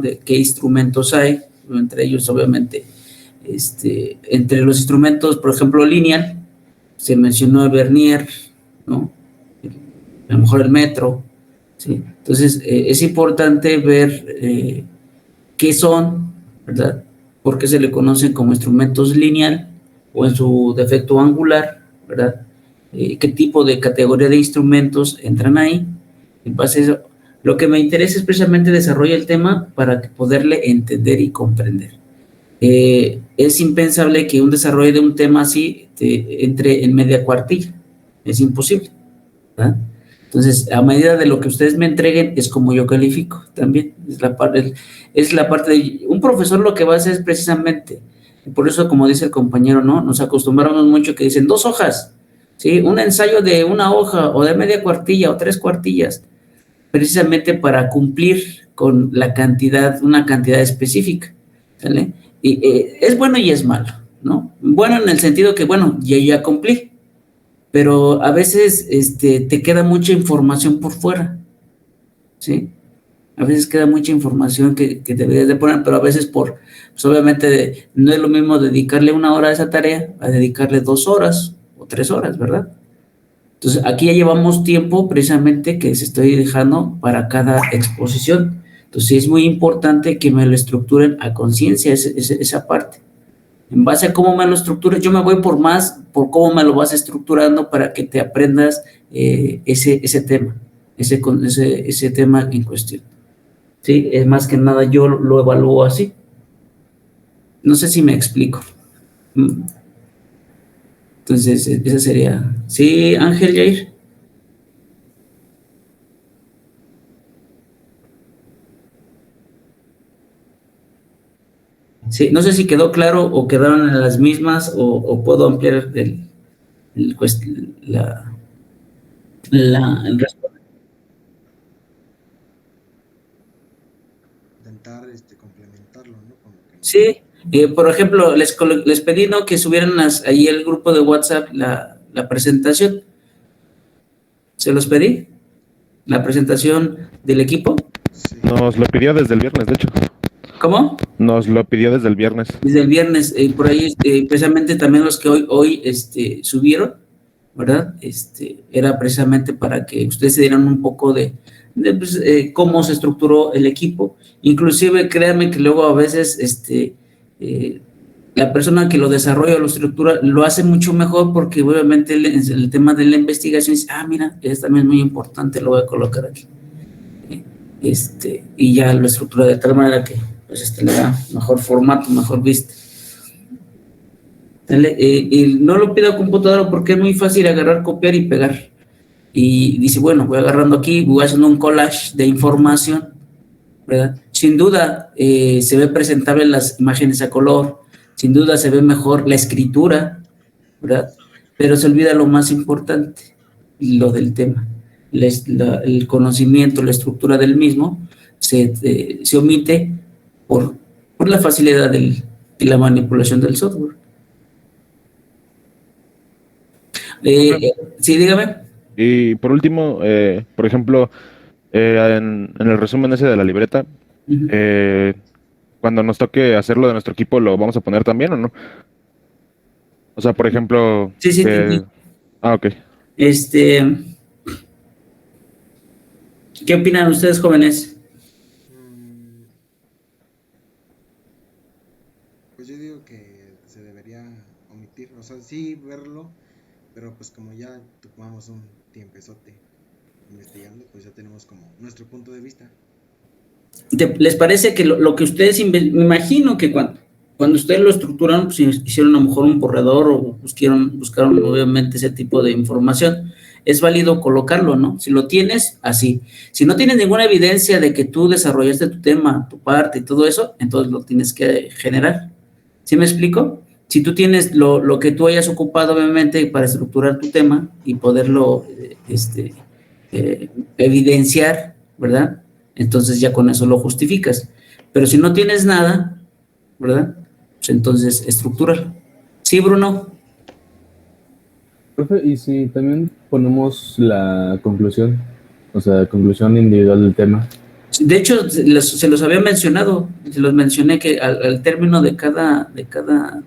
de qué instrumentos hay, entre ellos obviamente, entre los instrumentos, por ejemplo, lineal, se mencionó el vernier, ¿no? A lo mejor el metro, ¿sí? Entonces, es importante ver qué son, ¿verdad? ¿Por qué se le conocen como instrumentos lineal o en su defecto angular, ¿verdad? ¿Qué tipo de categoría de instrumentos entran ahí? En base a eso, lo que me interesa es precisamente desarrollar el tema para poderle entender y comprender. Es impensable que un desarrollo de un tema así entre en media cuartilla. Es imposible, ¿verdad? Entonces, a medida de lo que ustedes me entreguen, es como yo califico también. Es la parte de un profesor lo que va a hacer es precisamente, por eso, como dice el compañero, ¿no? Nos acostumbramos mucho que dicen 2 hojas, ¿sí? Un ensayo de 1 hoja o de media cuartilla o 3 cuartillas, precisamente para cumplir con la cantidad, una cantidad específica, ¿sale? Y es bueno y es malo, ¿no? Bueno en el sentido que, bueno, ya cumplí, pero a veces te queda mucha información por fuera, ¿sí? A veces queda mucha información que deberías de poner, pero a veces pues obviamente no es lo mismo dedicarle 1 hora a esa tarea a dedicarle 2 horas o 3 horas, ¿verdad? Entonces, aquí ya llevamos tiempo precisamente que se estoy dejando para cada exposición. Entonces, es muy importante que me lo estructuren a conciencia esa parte. En base a cómo me lo estructuras, yo me voy por cómo me lo vas estructurando para que te aprendas ese tema, ese tema en cuestión. Sí, es más que nada yo lo evalúo así. No sé si me explico. Entonces, esa sería. Sí, Ángel Jair. Sí, no sé si quedó claro o quedaron en las mismas o puedo ampliar el, la, el intentar complementarlo, ¿no? Como que... Sí, por ejemplo, les pedí, ¿no?, que subieran ahí el grupo de WhatsApp la presentación. ¿Se los pedí? La presentación del equipo. Sí. Nos lo pidió desde el viernes, de hecho. ¿Cómo? Nos lo pidió desde el viernes. Desde el viernes, por ahí, precisamente también los que hoy subieron, ¿verdad? Era precisamente para que ustedes se dieran un poco de pues, cómo se estructuró el equipo. Inclusive, créanme que luego a veces, la persona que lo desarrolla o lo estructura lo hace mucho mejor porque obviamente el tema de la investigación dice, mira, es también muy importante, lo voy a colocar aquí. Y ya lo estructura de tal manera que pues le da mejor formato, mejor vista. Y no lo pido a computadora porque es muy fácil agarrar, copiar y pegar. Y dice, bueno, voy agarrando aquí, voy haciendo un collage de información, ¿verdad? Sin duda se ve presentable las imágenes a color, sin duda se ve mejor la escritura, ¿verdad? Pero se olvida lo más importante, lo del tema. El conocimiento, la estructura del mismo se omite por la facilidad de la manipulación del software. Sí, dígame. Y por último, por ejemplo, en el resumen ese de la libreta, cuando nos toque hacerlo de nuestro equipo, ¿lo vamos a poner también o no? O sea, por ejemplo... Sí. ok. ¿Qué opinan ustedes, jóvenes? Pues yo digo que se debería omitir, o sea, sí verlo, pero pues como ya tomamos un tiempezote investigando, pues ya tenemos como nuestro punto de vista. ¿Les parece que lo que ustedes, me imagino que cuando ustedes lo estructuraron, pues hicieron a lo mejor un corredor o buscaron obviamente ese tipo de información? Es válido colocarlo, ¿no? Si lo tienes, así. Si no tienes ninguna evidencia de que tú desarrollaste tu tema, tu parte y todo eso, entonces lo tienes que generar. ¿Sí me explico? Si tú tienes lo que tú hayas ocupado, obviamente, para estructurar tu tema y poderlo evidenciar, ¿verdad? Entonces ya con eso lo justificas. Pero si no tienes nada, ¿verdad? Pues entonces estructúralo. Sí, Bruno. Profe, y si también ponemos la conclusión, o sea, conclusión individual del tema, De hecho, se los había mencionado, se los mencioné que al término de cada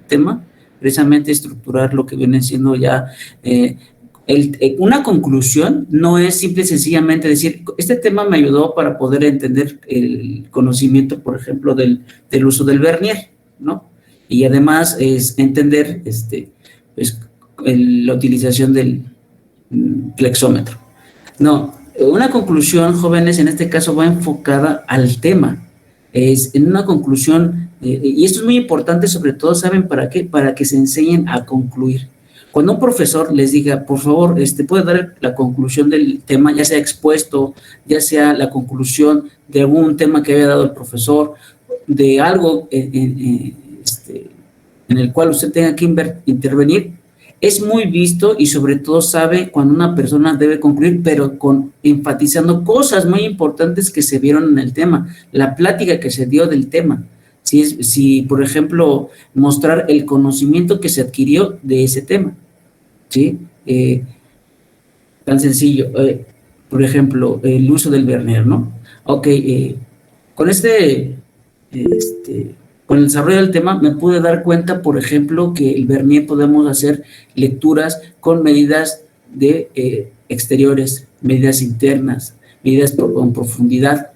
tema, precisamente estructurar lo que viene siendo ya una conclusión. No es simple y sencillamente decir, este tema me ayudó para poder entender el conocimiento, por ejemplo, del uso del vernier, ¿no? Y además es entender pues, la utilización del flexómetro. No, una conclusión, jóvenes, en este caso va enfocada al tema. Es en una conclusión, y esto es muy importante, sobre todo, ¿saben para qué? Para que se enseñen a concluir. Cuando un profesor les diga, por favor, puede dar la conclusión del tema, ya sea expuesto, ya sea la conclusión de algún tema que había dado el profesor, de algo en el cual usted tenga que intervenir, es muy visto y sobre todo sabe cuando una persona debe concluir, pero enfatizando cosas muy importantes que se vieron en el tema, la plática que se dio del tema. Si por ejemplo, mostrar el conocimiento que se adquirió de ese tema, ¿sí? Tan sencillo, por ejemplo, el uso del vernier, ¿no? Ok, con con el desarrollo del tema me pude dar cuenta, por ejemplo, que el vernier podemos hacer lecturas con medidas de exteriores, medidas internas, medidas con profundidad.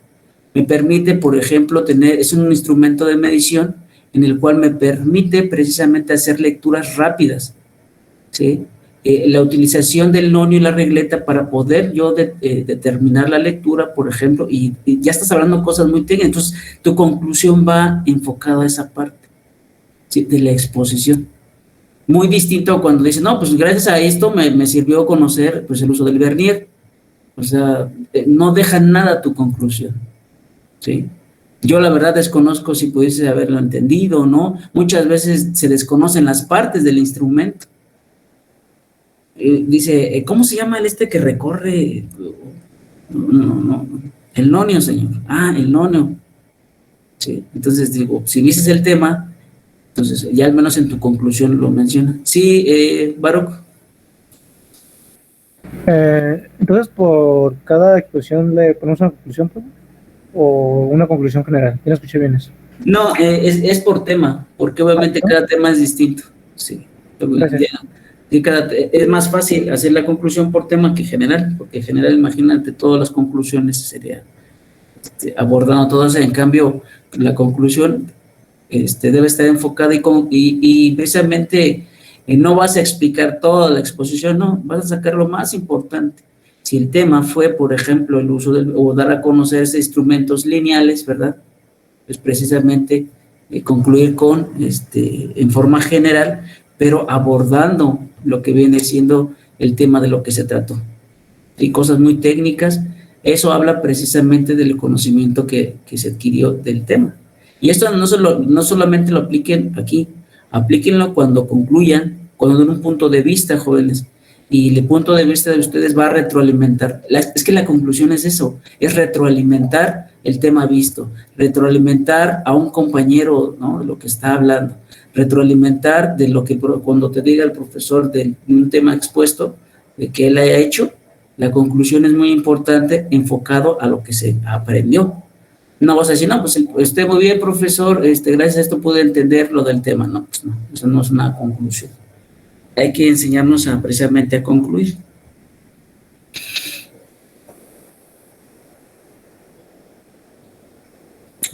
Me permite, por ejemplo, es un instrumento de medición en el cual me permite precisamente hacer lecturas rápidas, ¿sí? La utilización del nonio y la regleta para poder yo determinar la lectura, por ejemplo, y ya estás hablando cosas muy técnicas, entonces tu conclusión va enfocada a esa parte, ¿sí? De la exposición. Muy distinto a cuando dices, no, pues gracias a esto me sirvió conocer pues, el uso del vernier. O sea, no deja nada tu conclusión, ¿sí? Yo la verdad desconozco si pudiese haberlo entendido o no. Muchas veces se desconocen las partes del instrumento. Dice, ¿cómo se llama el que recorre? No, el nonio, señor. Ah, el nonio. Sí, entonces digo, si viste el tema, entonces ya al menos en tu conclusión lo menciona. Sí, Baruch. Entonces, por cada exposición le ponemos una conclusión, pues, o una conclusión general. Ya no escuché bien eso. No, es por tema, porque obviamente ¿no? cada tema es distinto. Sí. Gracias. Es más fácil hacer la conclusión por tema que general, porque general, imagínate, todas las conclusiones sería abordando todas. En cambio, la conclusión debe estar enfocada y precisamente no vas a explicar toda la exposición, no, vas a sacar lo más importante. Si el tema fue, por ejemplo, el uso o dar a conocer instrumentos lineales, ¿verdad? Pues precisamente concluir en forma general, pero abordando lo que viene siendo el tema de lo que se trató. Y cosas muy técnicas, eso habla precisamente del conocimiento que se adquirió del tema. Y esto no solamente lo apliquen aquí, aplíquenlo cuando concluyan, cuando den un punto de vista, jóvenes. Y el punto de vista de ustedes va a retroalimentar. Es que la conclusión es eso, es retroalimentar el tema visto, retroalimentar a un compañero, ¿no? De lo que está hablando, retroalimentar de lo que cuando te diga el profesor de un tema expuesto, de que él haya hecho, la conclusión es muy importante enfocado a lo que se aprendió. No vas a decir, no, pues muy bien, profesor, gracias a esto pude entender lo del tema. No, pues no, eso no es una conclusión. Hay que enseñarnos precisamente a concluir.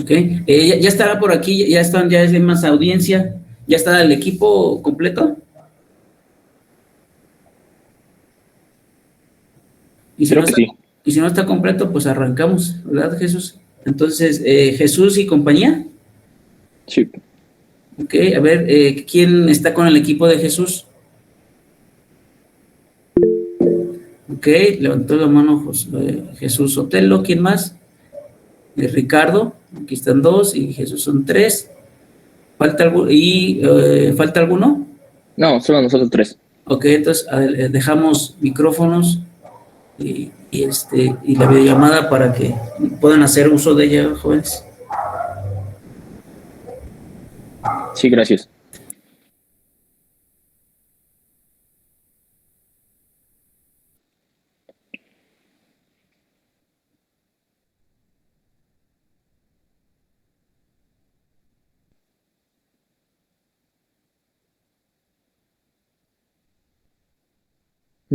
Ok, ya estará por aquí, ya es más audiencia, ya está el equipo completo. Y si, Creo que sí. y si no está completo, pues arrancamos, ¿verdad, Jesús? Entonces, Jesús y compañía. Sí. Ok, a ver, ¿quién está con el equipo de Jesús? Ok, levantó la mano Jesús Sotelo, ¿quién más? Ricardo, aquí están dos, y Jesús son tres. ¿Falta alguno? No, solo nosotros tres. Ok, entonces dejamos micrófonos y la videollamada para que puedan hacer uso de ella, jóvenes. Sí, gracias.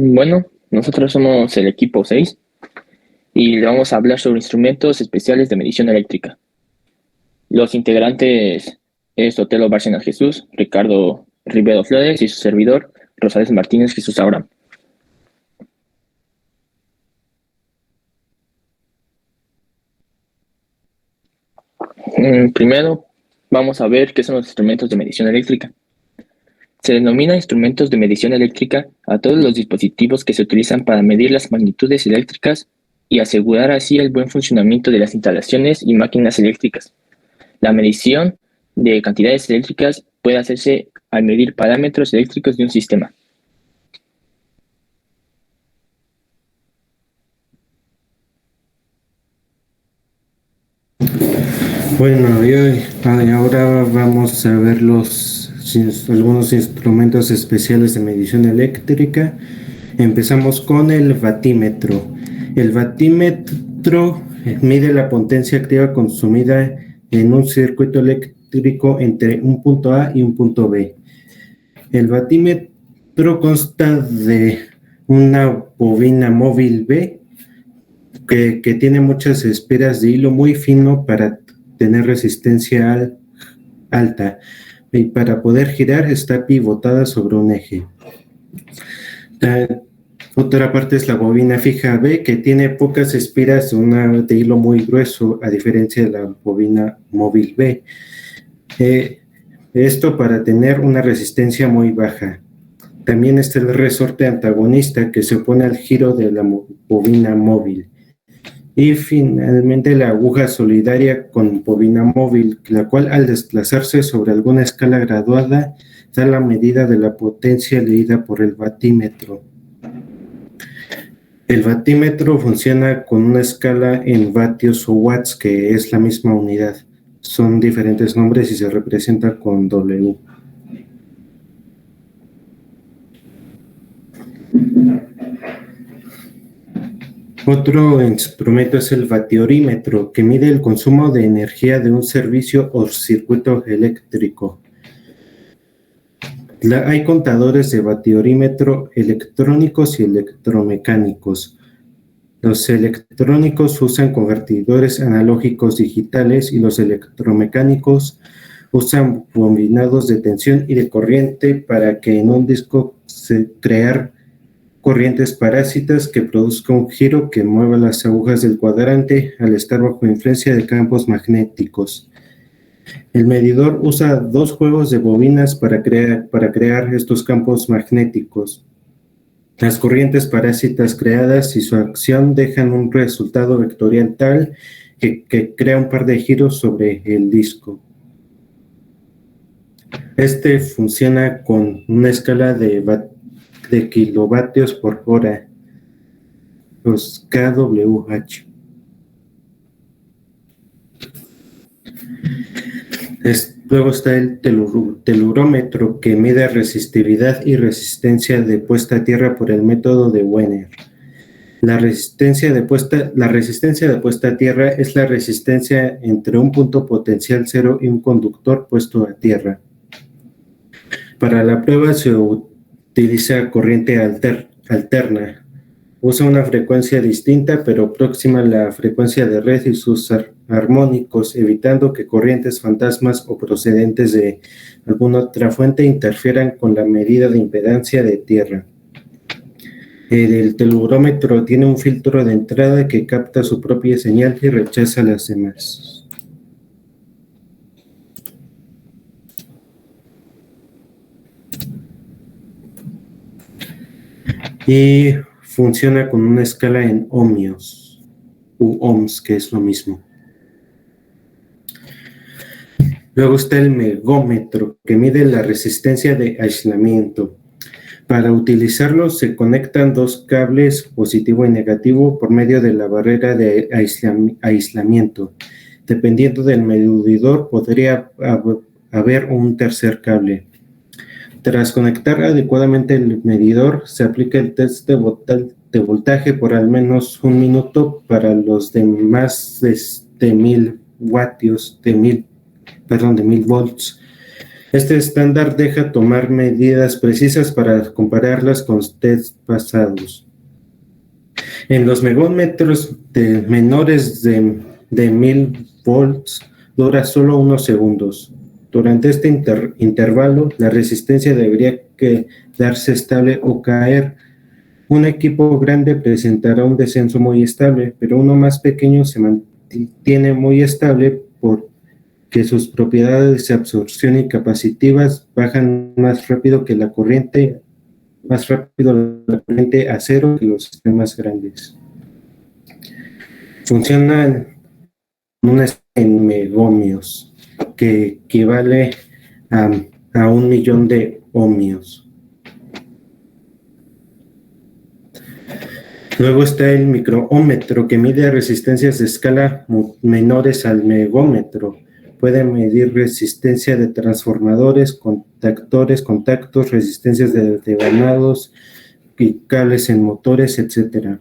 Bueno, nosotros somos el equipo 6 y le vamos a hablar sobre instrumentos especiales de medición eléctrica. Los integrantes es Otelo Bárcenas Jesús, Ricardo Ribeiro Flores y su servidor, Rosales Martínez Jesús Abraham. Primero, vamos a ver qué son los instrumentos de medición eléctrica. Se denomina instrumentos de medición eléctrica a todos los dispositivos que se utilizan para medir las magnitudes eléctricas y asegurar así el buen funcionamiento de las instalaciones y máquinas eléctricas. La medición de cantidades eléctricas puede hacerse al medir parámetros eléctricos de un sistema. Bueno, ahora vamos a ver algunos instrumentos especiales de medición eléctrica. Empezamos con el vatímetro. El vatímetro mide la potencia activa consumida en un circuito eléctrico entre un punto A y un punto B. El vatímetro consta de una bobina móvil B que tiene muchas espiras de hilo muy fino para tener resistencia alta, y para poder girar está pivotada sobre un eje. Otra parte es la bobina fija B, que tiene pocas espiras de hilo muy grueso, a diferencia de la bobina móvil B. Esto para tener una resistencia muy baja. También está el resorte antagonista, que se opone al giro de la bobina móvil. Y finalmente la aguja solidaria con bobina móvil, la cual al desplazarse sobre alguna escala graduada da la medida de la potencia leída por el vatímetro. El vatímetro funciona con una escala en vatios o watts, que es la misma unidad. Son diferentes nombres y se representa con W. Otro instrumento es el vatiorímetro, que mide el consumo de energía de un servicio o circuito eléctrico. Hay contadores de vatiorímetro electrónicos y electromecánicos. Los electrónicos usan convertidores analógicos digitales y los electromecánicos usan bobinados de tensión y de corriente para que en un disco se crear corrientes parásitas que produzcan un giro que mueva las agujas del cuadrante al estar bajo influencia de campos magnéticos. El medidor usa dos juegos de bobinas para crear estos campos magnéticos. Las corrientes parásitas creadas y su acción dejan un resultado vectorial tal que crea un par de giros sobre el disco. Este funciona con una escala de kilovatios por hora, los kWh. Luego está el telurómetro, que mide resistividad y resistencia de puesta a tierra por el método de Wiener. La resistencia de puesta a tierra es la resistencia entre un punto potencial cero y un conductor puesto a tierra. Para la prueba se utiliza corriente alterna. Usa una frecuencia distinta pero próxima a la frecuencia de red y sus armónicos, evitando que corrientes fantasmas o procedentes de alguna otra fuente interfieran con la medida de impedancia de tierra. El telurómetro tiene un filtro de entrada que capta su propia señal y rechaza las demás. Y funciona con una escala en ohmios u ohms, que es lo mismo. Luego está el megómetro, que mide la resistencia de aislamiento. Para utilizarlo se conectan dos cables positivo y negativo por medio de la barrera de aislamiento. Dependiendo del medidor, podría haber un tercer cable. Tras conectar adecuadamente el medidor, se aplica el test de voltaje por al menos 1 minuto para los de más de 1000 volts. Este estándar deja tomar medidas precisas para compararlas con tests pasados. En los megómetros de menores de 1000 volts dura solo unos segundos. Durante este intervalo, la resistencia debería quedarse estable o caer. Un equipo grande presentará un descenso muy estable, pero uno más pequeño se mantiene muy estable porque sus propiedades de absorción y capacitivas bajan más rápido la corriente a cero que los sistemas grandes. Funcionan en megohmios, que equivale a 1.000.000 de ohmios. Luego está el microómetro, que mide resistencias de escala menores al megómetro. Puede medir resistencia de transformadores, contactos, resistencias de devanados y cables en motores, etc.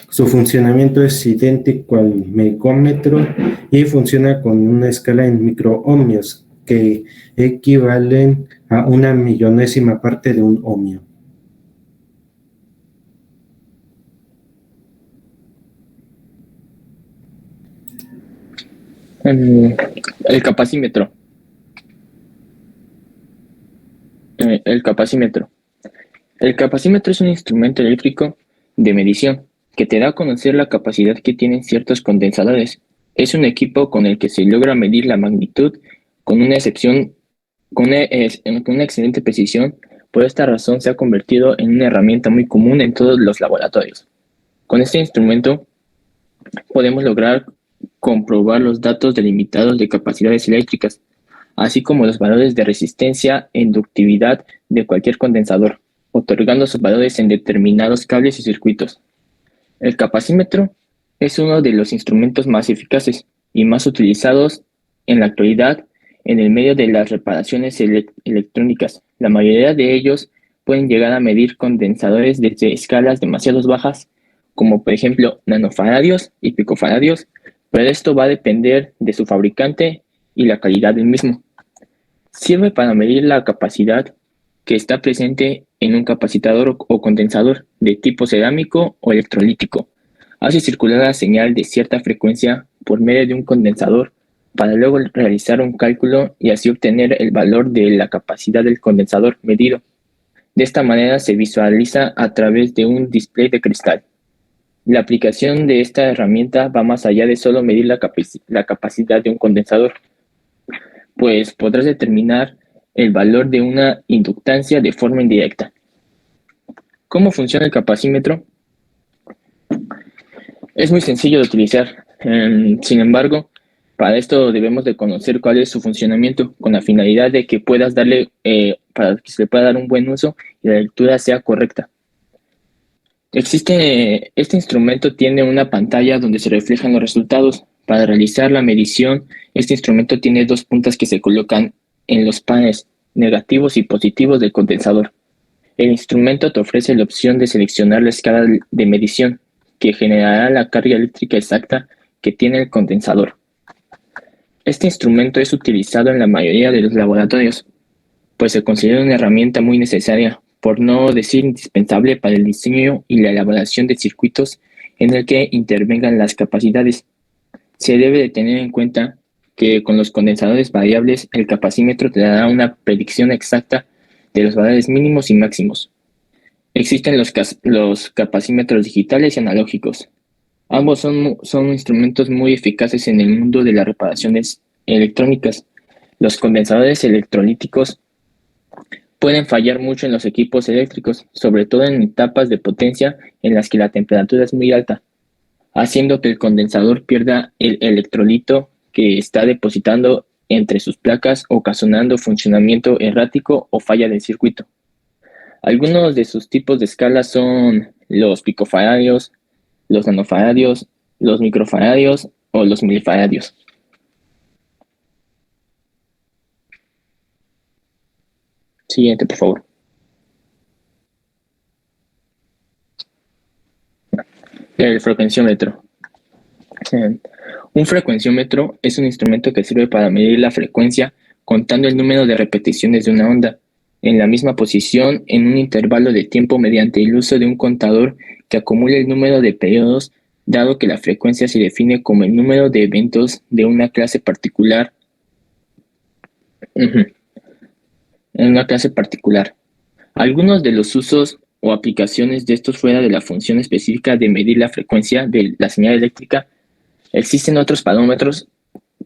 Su funcionamiento es idéntico al megómetro y funciona con una escala en microohmios, que equivalen a 1/1000ª parte de un ohmio. El capacímetro. El capacímetro. El capacímetro es un instrumento eléctrico de medición que te da a conocer la capacidad que tienen ciertos condensadores. Es un equipo con el que se logra medir la magnitud con una excelente precisión. Por esta razón se ha convertido en una herramienta muy común en todos los laboratorios. Con este instrumento podemos lograr comprobar los datos delimitados de capacidades eléctricas, así como los valores de resistencia e inductividad de cualquier condensador, otorgando sus valores en determinados cables y circuitos. El capacímetro es uno de los instrumentos más eficaces y más utilizados en la actualidad en el medio de las reparaciones electrónicas. La mayoría de ellos pueden llegar a medir condensadores desde escalas demasiado bajas, como por ejemplo nanofaradios y picofaradios, pero esto va a depender de su fabricante y la calidad del mismo. Sirve para medir la capacidad que está presente en un capacitor o condensador de tipo cerámico o electrolítico. Hace circular la señal de cierta frecuencia por medio de un condensador para luego realizar un cálculo y así obtener el valor de la capacidad del condensador medido. De esta manera se visualiza a través de un display de cristal. La aplicación de esta herramienta va más allá de solo medir la capacidad de un condensador, pues podrás determinar el valor de una inductancia de forma indirecta. ¿Cómo funciona el capacímetro? Es muy sencillo de utilizar. Sin embargo, para esto debemos de conocer cuál es su funcionamiento, con la finalidad de que puedas darle, para que se le pueda dar un buen uso y la lectura sea correcta. Este instrumento tiene una pantalla donde se reflejan los resultados. Para realizar la medición, este instrumento tiene dos puntas que se colocan en los paneles negativos y positivos del condensador. El instrumento te ofrece la opción de seleccionar la escala de medición, que generará la carga eléctrica exacta que tiene el condensador. Este instrumento es utilizado en la mayoría de los laboratorios, pues se considera una herramienta muy necesaria, por no decir indispensable, para el diseño y la elaboración de circuitos en el que intervengan las capacidades. Se debe de tener en cuenta que con los condensadores variables el capacímetro te dará una predicción exacta de los valores mínimos y máximos. Existen los capacímetros digitales y analógicos. Ambos son instrumentos muy eficaces en el mundo de las reparaciones electrónicas. Los condensadores electrolíticos pueden fallar mucho en los equipos eléctricos, sobre todo en etapas de potencia en las que la temperatura es muy alta, haciendo que el condensador pierda el electrolito que está depositando entre sus placas, ocasionando funcionamiento errático o falla del circuito. Algunos de sus tipos de escalas son los picofaradios, los nanofaradios, los microfaradios o los milifaradios. Siguiente, por favor. El frecuenciómetro. Un frecuenciómetro es un instrumento que sirve para medir la frecuencia contando el número de repeticiones de una onda en la misma posición en un intervalo de tiempo mediante el uso de un contador que acumule el número de periodos, dado que la frecuencia se define como el número de eventos de una clase particular. En una clase particular. Algunos de los usos o aplicaciones de estos fuera de la función específica de medir la frecuencia de la señal eléctrica, existen otros parámetros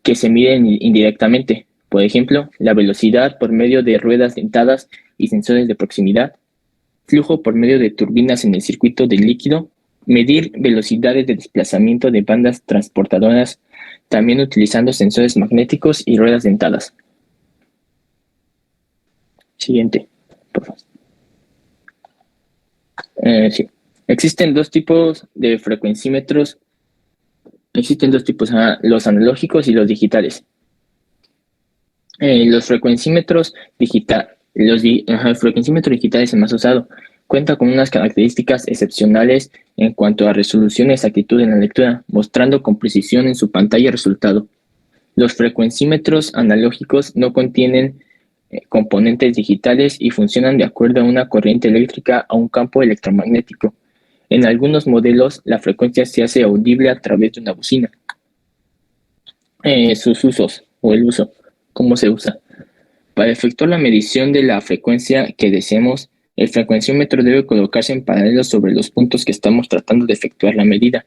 que se miden indirectamente. Por ejemplo, la velocidad por medio de ruedas dentadas y sensores de proximidad, flujo por medio de turbinas en el circuito del líquido, medir velocidades de desplazamiento de bandas transportadoras, también utilizando sensores magnéticos y ruedas dentadas. Siguiente, por favor. Sí. Existen dos tipos de frecuencímetros. Existen dos tipos, los analógicos y los digitales. Los frecuencímetros el frecuencímetro digital es el más usado. Cuenta con unas características excepcionales en cuanto a resolución y exactitud en la lectura, mostrando con precisión en su pantalla el resultado. Los frecuencímetros analógicos no contienen componentes digitales y funcionan de acuerdo a una corriente eléctrica a un campo electromagnético. En algunos modelos, la frecuencia se hace audible a través de una bocina. Sus usos o el uso. ¿Cómo se usa? Para efectuar la medición de la frecuencia que deseemos, el frecuenciómetro debe colocarse en paralelo sobre los puntos que estamos tratando de efectuar la medida.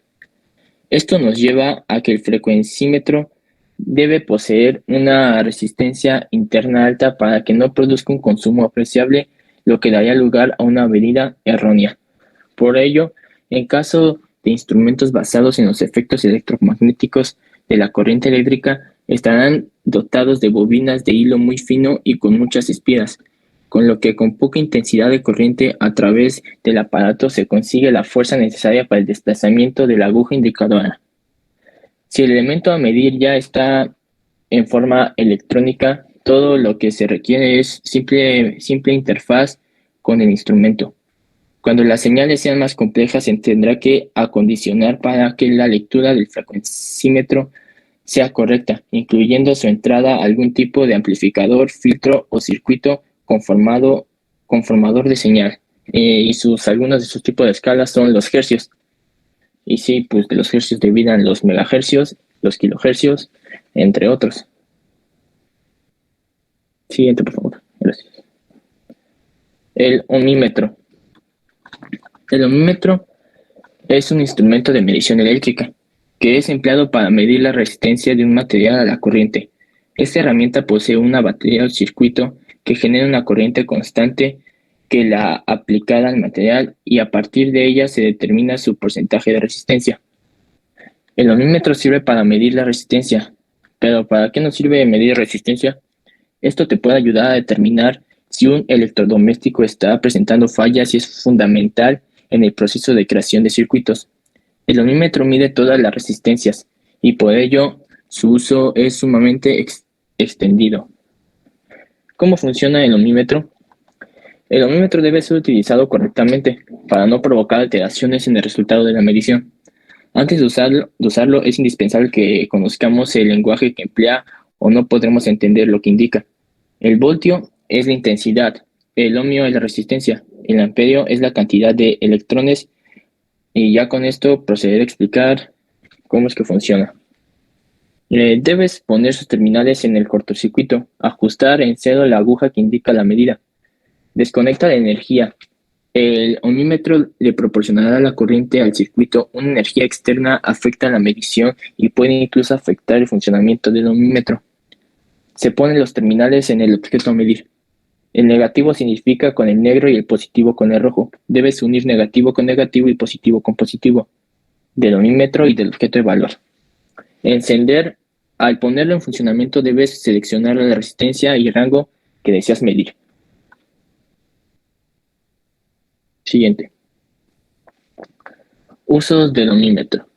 Esto nos lleva a que el frecuencímetro debe poseer una resistencia interna alta para que no produzca un consumo apreciable, lo que daría lugar a una medida errónea. Por ello, en caso de instrumentos basados en los efectos electromagnéticos de la corriente eléctrica, estarán dotados de bobinas de hilo muy fino y con muchas espiras, con lo que con poca intensidad de corriente a través del aparato se consigue la fuerza necesaria para el desplazamiento de la aguja indicadora. Si el elemento a medir ya está en forma electrónica, todo lo que se requiere es simple interfaz con el instrumento. Cuando las señales sean más complejas, se tendrá que acondicionar para que la lectura del frecuencímetro sea correcta, incluyendo su entrada algún tipo de amplificador, filtro o circuito conformador de señal. Algunos de sus tipos de escalas son los hercios. Y sí, pues de los hercios derivan los megahercios, los kilohercios, entre otros. Siguiente, por favor. Gracias. El ohmímetro. El ohmímetro es un instrumento de medición eléctrica que es empleado para medir la resistencia de un material a la corriente. Esta herramienta posee una batería o circuito que genera una corriente constante que la aplicada al material y a partir de ella se determina su porcentaje de resistencia. El ohmímetro sirve para medir la resistencia, pero ¿para qué nos sirve medir resistencia? Esto te puede ayudar a determinar si un electrodoméstico está presentando fallas y es fundamental en el proceso de creación de circuitos. El ohmímetro mide todas las resistencias y por ello su uso es sumamente extendido. ¿Cómo funciona el ohmímetro? El ohmímetro debe ser utilizado correctamente para no provocar alteraciones en el resultado de la medición. Antes de usarlo es indispensable que conozcamos el lenguaje que emplea o no podremos entender lo que indica. El voltio es la intensidad, el ohmio es la resistencia, el amperio es la cantidad de electrones y ya con esto procederé a explicar cómo es que funciona. Debes poner sus terminales en el cortocircuito, ajustar en cero la aguja que indica la medida. Desconecta la energía. El ohmímetro le proporcionará la corriente al circuito. Una energía externa afecta la medición y puede incluso afectar el funcionamiento del ohmímetro. Se ponen los terminales en el objeto a medir. El negativo significa con el negro y el positivo con el rojo. Debes unir negativo con negativo y positivo con positivo del ohmímetro y del objeto de valor. Encender. Al ponerlo en funcionamiento debes seleccionar la resistencia y rango que deseas medir. Siguiente. Usos del ohmímetro.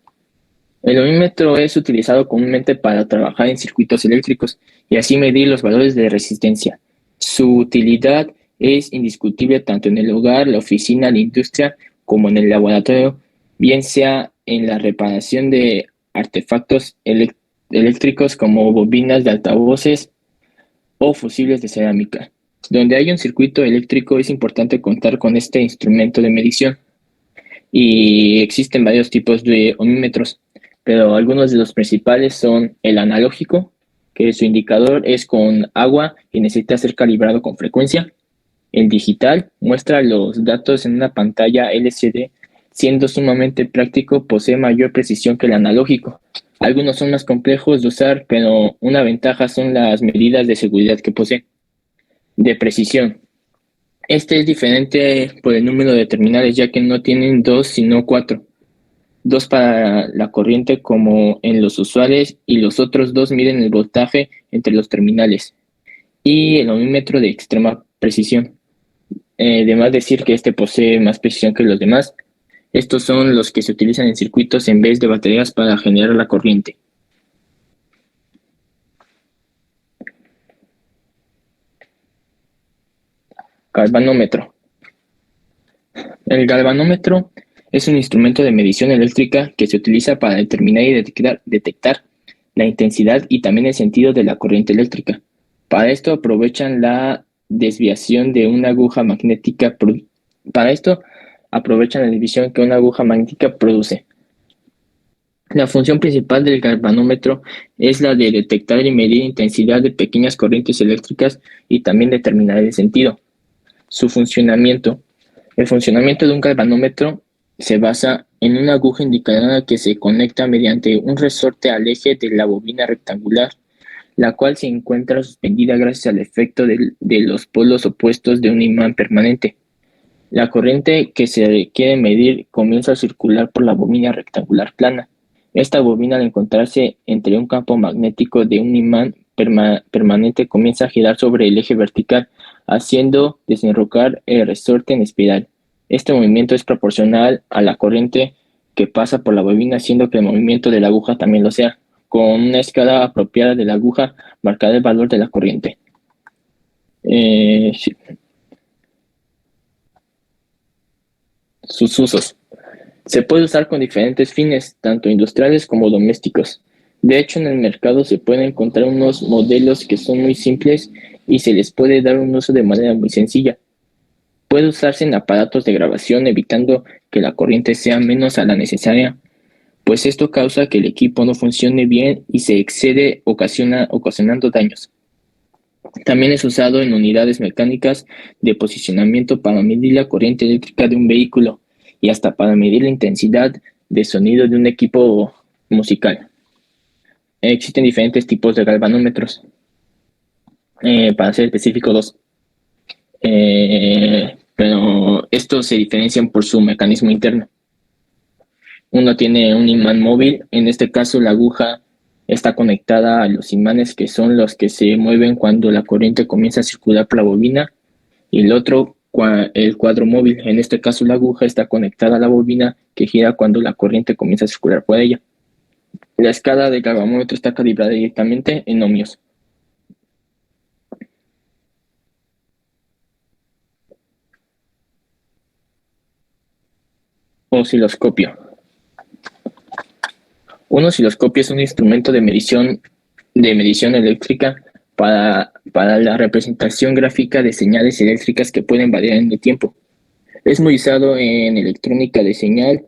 El ohmímetro es utilizado comúnmente para trabajar en circuitos eléctricos y así medir los valores de resistencia. Su utilidad es indiscutible tanto en el hogar, la oficina, la industria, como en el laboratorio, bien sea en la reparación de artefactos eléctricos como bobinas de altavoces o fusibles de cerámica. Donde hay un circuito eléctrico es importante contar con este instrumento de medición. Y existen varios tipos de ohmímetros, pero algunos de los principales son el analógico, que su indicador es con agua y necesita ser calibrado con frecuencia. El digital muestra los datos en una pantalla LCD, siendo sumamente práctico, posee mayor precisión que el analógico. Algunos son más complejos de usar, pero una ventaja son las medidas de seguridad que posee. De precisión. Este es diferente por el número de terminales, ya que no tienen 2 sino 4. 2 para la corriente como en los usuales y los otros 2 miden el voltaje entre los terminales. Y el ohmímetro de extrema precisión. Además decir que este posee más precisión que los demás. Estos son los que se utilizan en circuitos en vez de baterías para generar la corriente. Galvanómetro. El galvanómetro es un instrumento de medición eléctrica que se utiliza para determinar y detectar la intensidad y también el sentido de la corriente eléctrica. Para esto aprovechan la desviación de una aguja magnética. Que una aguja magnética produce. La función principal del galvanómetro es la de detectar y medir intensidad de pequeñas corrientes eléctricas y también determinar el sentido. Su funcionamiento. El funcionamiento de un galvanómetro se basa en una aguja indicadora que se conecta mediante un resorte al eje de la bobina rectangular, la cual se encuentra suspendida gracias al efecto de los polos opuestos de un imán permanente. La corriente que se quiere medir comienza a circular por la bobina rectangular plana. Esta bobina, al encontrarse entre un campo magnético de un imán permanente, comienza a girar sobre el eje vertical, haciendo desenrocar el resorte en espiral. Este movimiento es proporcional a la corriente que pasa por la bobina, haciendo que el movimiento de la aguja también lo sea. Con una escala apropiada de la aguja, marcará el valor de la corriente. Sí. Sus usos. Se puede usar con diferentes fines, tanto industriales como domésticos. De hecho, en el mercado se pueden encontrar unos modelos que son muy simples y se les puede dar un uso de manera muy sencilla. Puede usarse en aparatos de grabación, evitando que la corriente sea menos a la necesaria, pues esto causa que el equipo no funcione bien y se excede, ocasionando daños. También es usado en unidades mecánicas de posicionamiento para medir la corriente eléctrica de un vehículo y hasta para medir la intensidad de sonido de un equipo musical. Existen diferentes tipos de galvanómetros. Para ser específico, 2. Pero estos se diferencian por su mecanismo interno. Uno tiene un imán móvil, en este caso la aguja está conectada a los imanes que son los que se mueven cuando la corriente comienza a circular por la bobina, y el otro, el cuadro móvil, en este caso la aguja está conectada a la bobina que gira cuando la corriente comienza a circular por ella. La escala del galvanómetro está calibrada directamente en ohmios. Osciloscopio. Un osciloscopio es un instrumento de medición eléctrica para la representación gráfica de señales eléctricas que pueden variar en el tiempo. Es muy usado en electrónica de señal,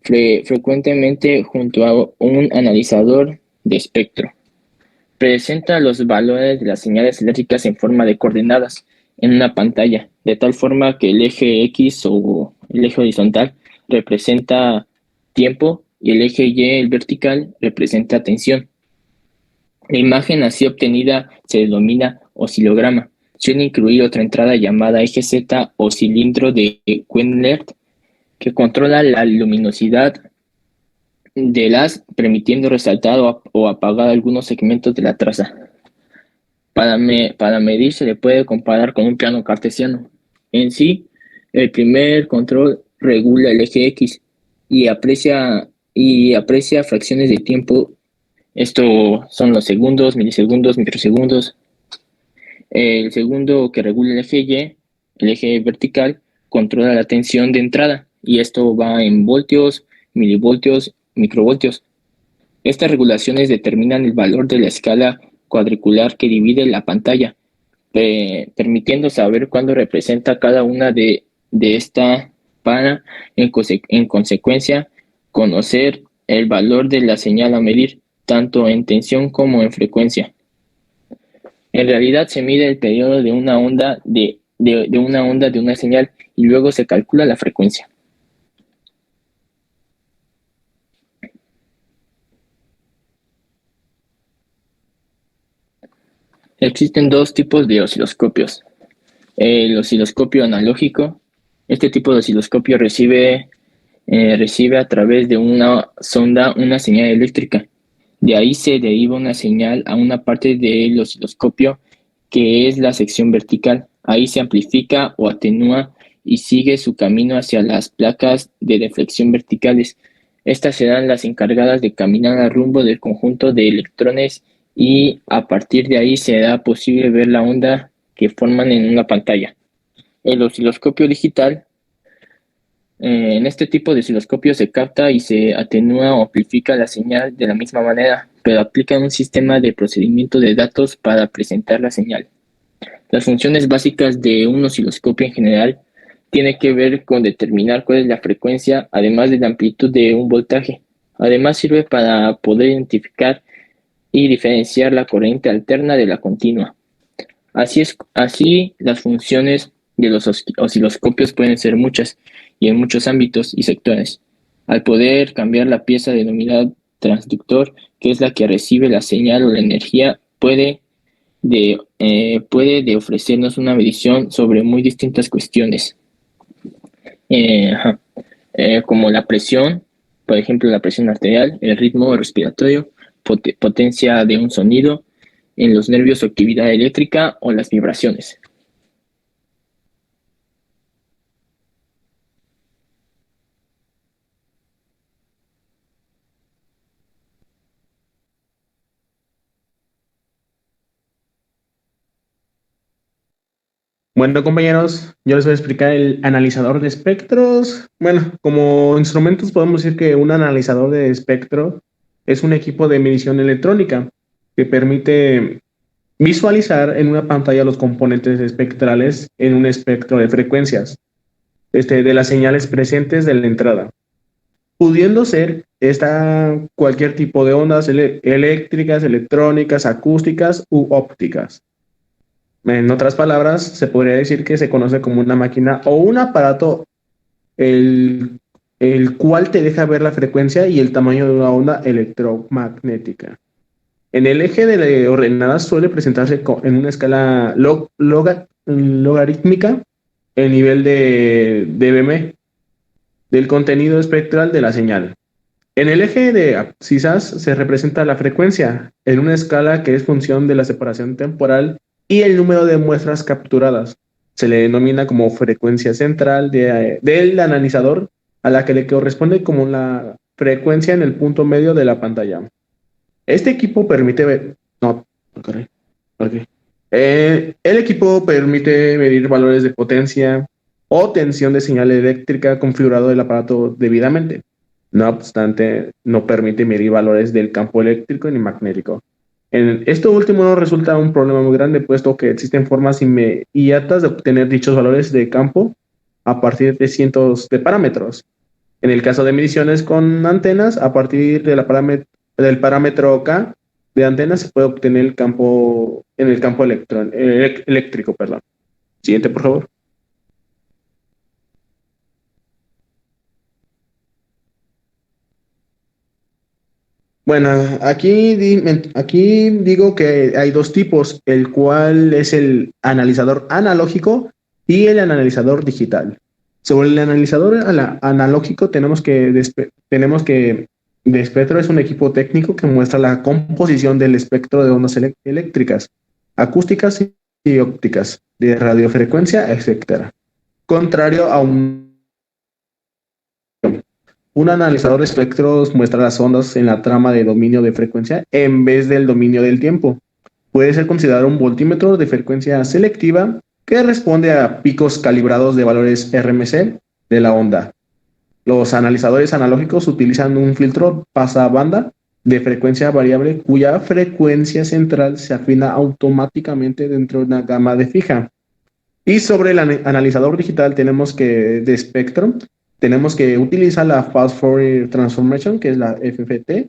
frecuentemente junto a un analizador de espectro. Presenta los valores de las señales eléctricas en forma de coordenadas en una pantalla, de tal forma que el eje X o el eje horizontal representa tiempo y el eje Y, el vertical, representa tensión. La imagen así obtenida se denomina oscilograma. Suele incluir otra entrada llamada eje Z o cilindro de Wendland, que controla la luminosidad del haz, permitiendo resaltar o apagar algunos segmentos de la traza. Para medir se le puede comparar con un plano cartesiano. En sí, el primer control regula el eje X y aprecia fracciones de tiempo. Esto son los segundos, milisegundos, microsegundos. El segundo, que regula el eje Y, el eje vertical, controla la tensión de entrada, y esto va en voltios, milivoltios, microvoltios. Estas regulaciones determinan el valor de la escala cuadricular que divide la pantalla. permitiendo saber cuándo representa cada una de esta para, en consecuencia, conocer el valor de la señal a medir, tanto en tensión como en frecuencia. En realidad se mide el periodo de una onda de una señal y luego se calcula la frecuencia. Existen dos tipos de osciloscopios. El osciloscopio analógico. Este tipo de osciloscopio recibe a través de una sonda una señal eléctrica. De ahí se deriva una señal a una parte del osciloscopio que es la sección vertical. Ahí se amplifica o atenúa y sigue su camino hacia las placas de deflexión verticales. Estas serán las encargadas de caminar al rumbo del conjunto de electrones y a partir de ahí será posible ver la onda que forman en una pantalla. El osciloscopio digital. En este tipo de osciloscopio se capta y se atenúa o amplifica la señal de la misma manera, pero aplica un sistema de procesamiento de datos para presentar la señal. Las funciones básicas de un osciloscopio en general tienen que ver con determinar cuál es la frecuencia, además de la amplitud de un voltaje. Además sirve para poder identificar y diferenciar la corriente alterna de la continua. Así las funciones de los osciloscopios pueden ser muchas y en muchos ámbitos y sectores. Al poder cambiar la pieza denominada transductor, que es la que recibe la señal o la energía, puede ofrecernos una medición sobre muy distintas cuestiones, como la presión, por ejemplo, la presión arterial, el ritmo respiratorio, potencia de un sonido en los nervios o actividad eléctrica o las vibraciones. Bueno, compañeros, yo les voy a explicar el analizador de espectros. Bueno, como instrumentos podemos decir que un analizador de espectro es un equipo de medición electrónica que permite visualizar en una pantalla los componentes espectrales en un espectro de frecuencias de las señales presentes de la entrada, pudiendo ser cualquier tipo de ondas eléctricas, electrónicas, acústicas u ópticas. En otras palabras, se podría decir que se conoce como una máquina o un aparato el cual te deja ver la frecuencia y el tamaño de una onda electromagnética. En el eje de ordenadas suele presentarse en una escala logarítmica el nivel de dBm del contenido espectral de la señal. En el eje de abscisas se representa la frecuencia en una escala que es función de la separación temporal y el número de muestras capturadas. Se le denomina como frecuencia central del analizador, a la que le corresponde como la frecuencia en el punto medio de la pantalla. Este equipo permite ver... No, okay. El equipo permite medir valores de potencia o tensión de señal eléctrica configurado del aparato debidamente. No obstante, no permite medir valores del campo eléctrico ni magnético. En esto último no resulta un problema muy grande, puesto que existen formas inmediatas de obtener dichos valores de campo a partir de cientos de parámetros. En el caso de mediciones con antenas, a partir del parámetro K de antenas se puede obtener el campo eléctrico. Siguiente, por favor. Bueno, aquí digo que hay dos tipos, el cual es el analizador analógico y el analizador digital. Sobre el analizador analógico tenemos que de espectro es un equipo técnico que muestra la composición del espectro de ondas eléctricas, acústicas y ópticas, de radiofrecuencia, etc. Contrario a un analizador de espectros muestra las ondas en la trama de dominio de frecuencia en vez del dominio del tiempo. Puede ser considerado un voltímetro de frecuencia selectiva que responde a picos calibrados de valores RMC de la onda. Los analizadores analógicos utilizan un filtro pasabanda de frecuencia variable cuya frecuencia central se afina automáticamente dentro de una gama de fija. Y sobre el analizador digital de espectro, tenemos que utilizar la Fast Fourier Transformation, que es la FFT,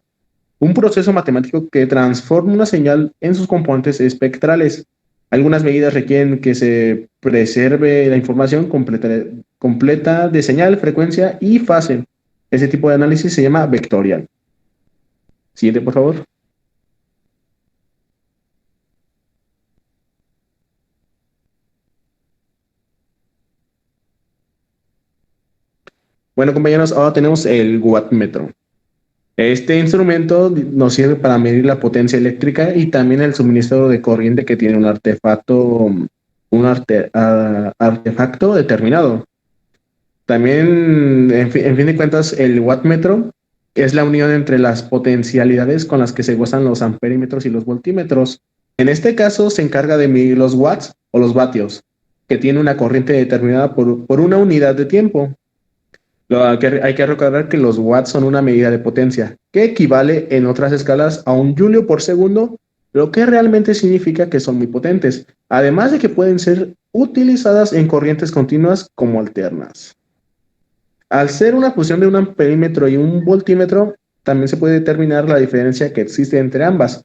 un proceso matemático que transforma una señal en sus componentes espectrales. Algunas medidas requieren que se preserve la información completa de señal, frecuencia y fase. Ese tipo de análisis se llama vectorial. Siguiente, por favor. Bueno, compañeros, ahora tenemos el wattmetro. Este instrumento nos sirve para medir la potencia eléctrica y también el suministro de corriente que tiene un artefacto determinado. También, en fin de cuentas, el wattmetro es la unión entre las potencialidades con las que se gozan los amperímetros y los voltímetros. En este caso, se encarga de medir los watts o los vatios, que tiene una corriente determinada por una unidad de tiempo. Hay que recordar que los watts son una medida de potencia, que equivale en otras escalas a un julio por segundo, lo que realmente significa que son muy potentes, además de que pueden ser utilizadas en corrientes continuas como alternas. Al ser una fusión de un amperímetro y un voltímetro, también se puede determinar la diferencia que existe entre ambas,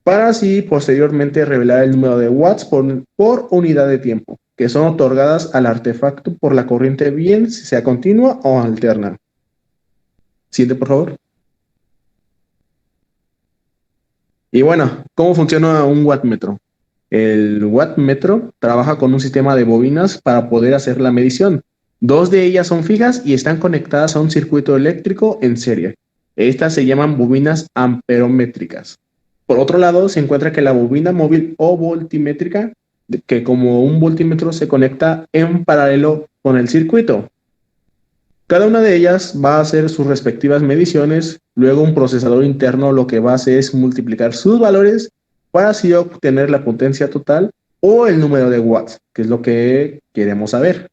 para así posteriormente revelar el número de watts por unidad de tiempo, que son otorgadas al artefacto por la corriente, bien sea continua o alterna. Siguiente, por favor. Y bueno, ¿cómo funciona un wattmetro? El wattmetro trabaja con un sistema de bobinas para poder hacer la medición. 2 de ellas son fijas y están conectadas a un circuito eléctrico en serie. Estas se llaman bobinas amperométricas. Por otro lado, se encuentra que la bobina móvil o voltimétrica, que como un voltímetro se conecta en paralelo con el circuito. Cada una de ellas va a hacer sus respectivas mediciones, luego un procesador interno lo que va a hacer es multiplicar sus valores para así obtener la potencia total o el número de watts, que es lo que queremos saber.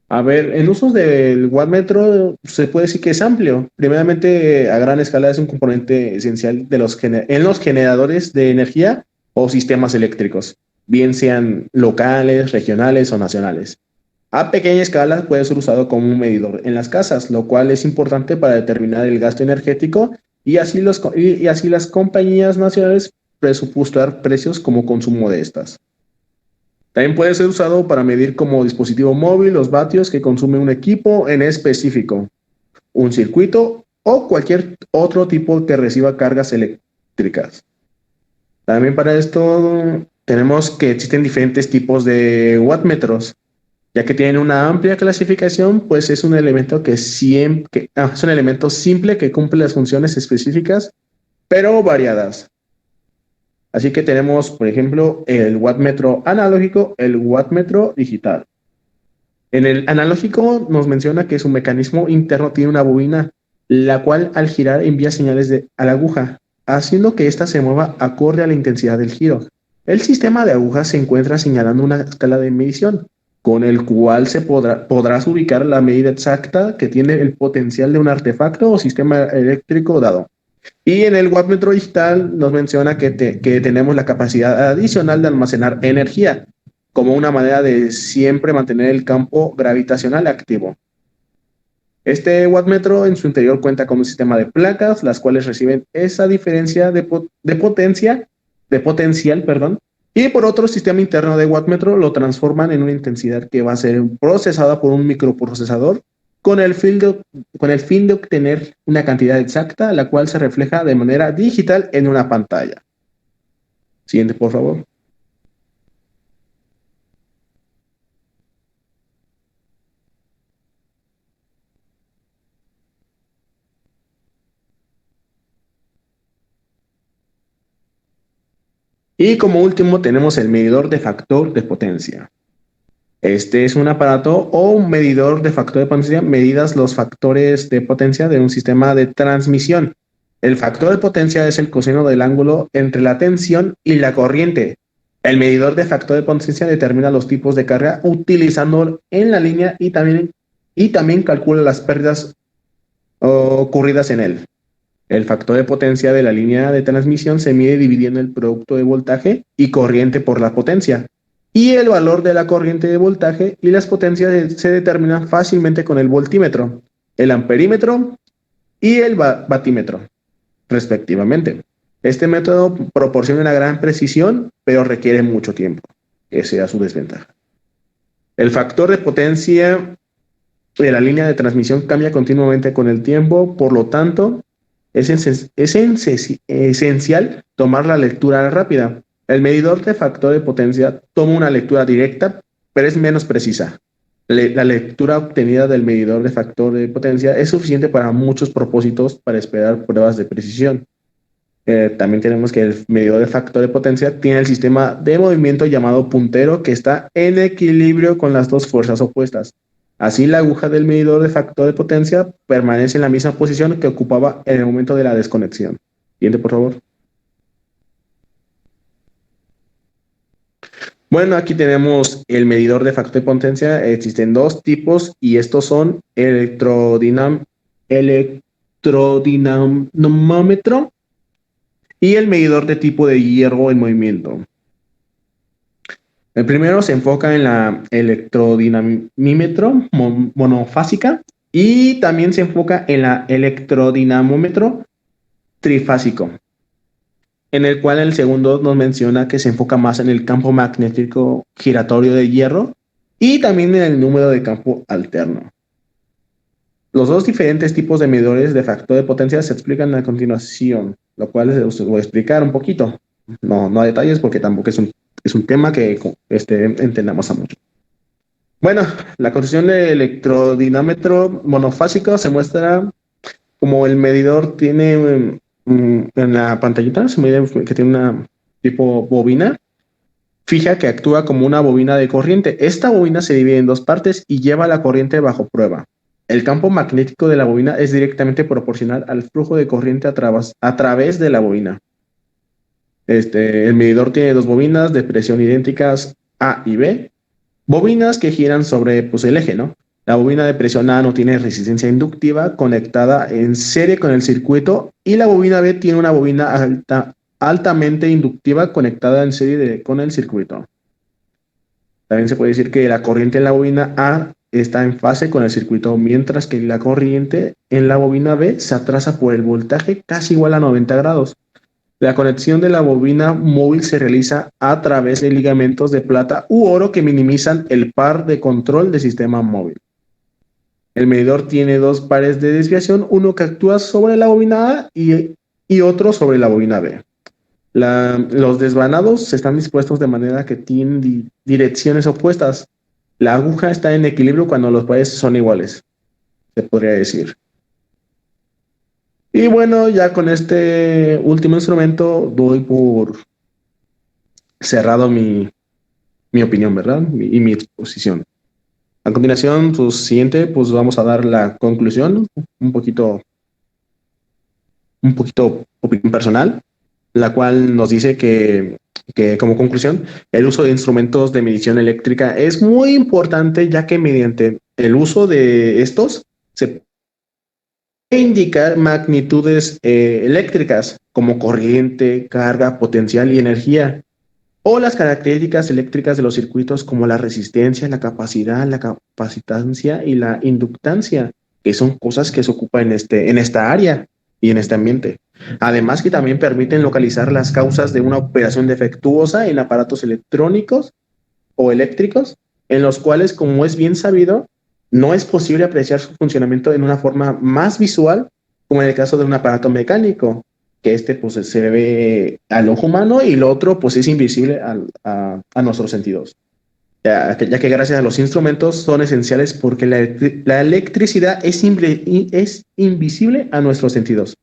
A ver, en usos del wattmetro se puede decir que es amplio. Primeramente, a gran escala es un componente esencial en los generadores de energía o sistemas eléctricos, bien sean locales, regionales o nacionales. A pequeña escala puede ser usado como un medidor en las casas, lo cual es importante para determinar el gasto energético y así las compañías nacionales presupuestar precios como consumo de estas. También puede ser usado para medir como dispositivo móvil los vatios que consume un equipo en específico, un circuito o cualquier otro tipo que reciba cargas eléctricas. También para esto tenemos que existen diferentes tipos de wattmetros, ya que tienen una amplia clasificación, pues es un elemento es un elemento simple que cumple las funciones específicas, pero variadas. Así que tenemos, por ejemplo, el wattmetro analógico, el wattmetro digital. En el analógico nos menciona que su mecanismo interno tiene una bobina, la cual al girar envía señales a la aguja, haciendo que ésta se mueva acorde a la intensidad del giro. El sistema de agujas se encuentra señalando una escala de medición, con el cual podrás ubicar la medida exacta que tiene el potencial de un artefacto o sistema eléctrico dado. Y en el wattmetro digital nos menciona que tenemos la capacidad adicional de almacenar energía, como una manera de siempre mantener el campo gravitacional activo. Este wattmetro en su interior cuenta con un sistema de placas, las cuales reciben esa diferencia de potencial, y por otro sistema interno de wattmetro lo transforman en una intensidad que va a ser procesada por un microprocesador con el fin de obtener una cantidad exacta, la cual se refleja de manera digital en una pantalla. Siguiente, por favor. Y como último tenemos el medidor de factor de potencia. Este es un aparato o un medidor de factor de potencia, medidas los factores de potencia de un sistema de transmisión. El factor de potencia es el coseno del ángulo entre la tensión y la corriente. El medidor de factor de potencia determina los tipos de carga utilizándolo en la línea y también calcula las pérdidas ocurridas en él. El factor de potencia de la línea de transmisión se mide dividiendo el producto de voltaje y corriente por la potencia. Y el valor de la corriente de voltaje y las potencias se determinan fácilmente con el voltímetro, el amperímetro y el batímetro, respectivamente. Este método proporciona una gran precisión, pero requiere mucho tiempo. Esa es su desventaja. El factor de potencia de la línea de transmisión cambia continuamente con el tiempo, por lo tanto, es esencial tomar la lectura rápida. El medidor de factor de potencia toma una lectura directa, pero es menos precisa. La lectura obtenida del medidor de factor de potencia es suficiente para muchos propósitos para esperar pruebas de precisión. También tenemos que el medidor de factor de potencia tiene el sistema de movimiento llamado puntero que está en equilibrio con las dos fuerzas opuestas. Así, la aguja del medidor de factor de potencia permanece en la misma posición que ocupaba en el momento de la desconexión. Siguiente, por favor. Bueno, aquí tenemos el medidor de factor de potencia. Existen dos tipos y estos son electrodinamómetro y el medidor de tipo de hierro en movimiento. El primero se enfoca en la electrodinamímetro monofásica y también se enfoca en la electrodinamómetro trifásico, en el cual el segundo nos menciona que se enfoca más en el campo magnético giratorio de hierro y también en el número de campo alterno. Los dos diferentes tipos de medidores de factor de potencia se explican a continuación, lo cual les voy a explicar un poquito. No a detalles porque tampoco es un tema que entendamos a mucho. Bueno, la concepción del electrodinámetro monofásico se muestra como el medidor tiene en la pantallita, se mide que tiene una tipo bobina fija que actúa como una bobina de corriente. Esta bobina se divide en dos partes y lleva la corriente bajo prueba. El campo magnético de la bobina es directamente proporcional al flujo de corriente a través de la bobina. El medidor tiene dos bobinas de presión idénticas A y B, bobinas que giran sobre el eje, ¿no? La bobina de presión A no tiene resistencia inductiva conectada en serie con el circuito y la bobina B tiene una bobina altamente inductiva conectada en serie con el circuito. También se puede decir que la corriente en la bobina A está en fase con el circuito, mientras que la corriente en la bobina B se atrasa por el voltaje casi igual a 90 grados. La conexión de la bobina móvil se realiza a través de ligamentos de plata u oro que minimizan el par de control del sistema móvil. El medidor tiene dos pares de desviación, uno que actúa sobre la bobina A y otro sobre la bobina B. Los desvanados están dispuestos de manera que tienen direcciones opuestas. La aguja está en equilibrio cuando los pares son iguales, se podría decir. Y bueno, ya con este último instrumento doy por cerrado mi opinión, ¿verdad? Y mi exposición. A continuación, siguiente, vamos a dar la conclusión, un poquito opinión personal, la cual nos dice que como conclusión, el uso de instrumentos de medición eléctrica es muy importante, ya que mediante el uso de estos se puede indicar magnitudes eléctricas como corriente, carga, potencial y energía, o las características eléctricas de los circuitos como la resistencia, la capacidad, la capacitancia y la inductancia, que son cosas que se ocupan en esta área y en este ambiente. Además que también permiten localizar las causas de una operación defectuosa en aparatos electrónicos o eléctricos, en los cuales, como es bien sabido, no es posible apreciar su funcionamiento en una forma más visual, como en el caso de un aparato mecánico, que se ve al ojo humano y lo otro es invisible a nuestros sentidos. Ya que gracias a los instrumentos son esenciales porque la electricidad es invisible a nuestros sentidos,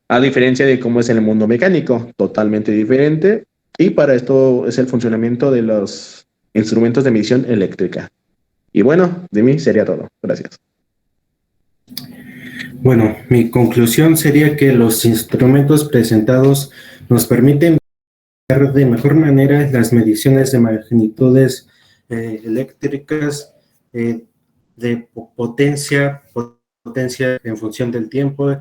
a diferencia de cómo es en el mundo mecánico, totalmente diferente, y para esto es el funcionamiento de los instrumentos de medición eléctrica. Y bueno, de mí sería todo. Gracias. Bueno, mi conclusión sería que los instrumentos presentados nos permiten ver de mejor manera las mediciones de magnitudes eléctricas, de potencia en función del tiempo,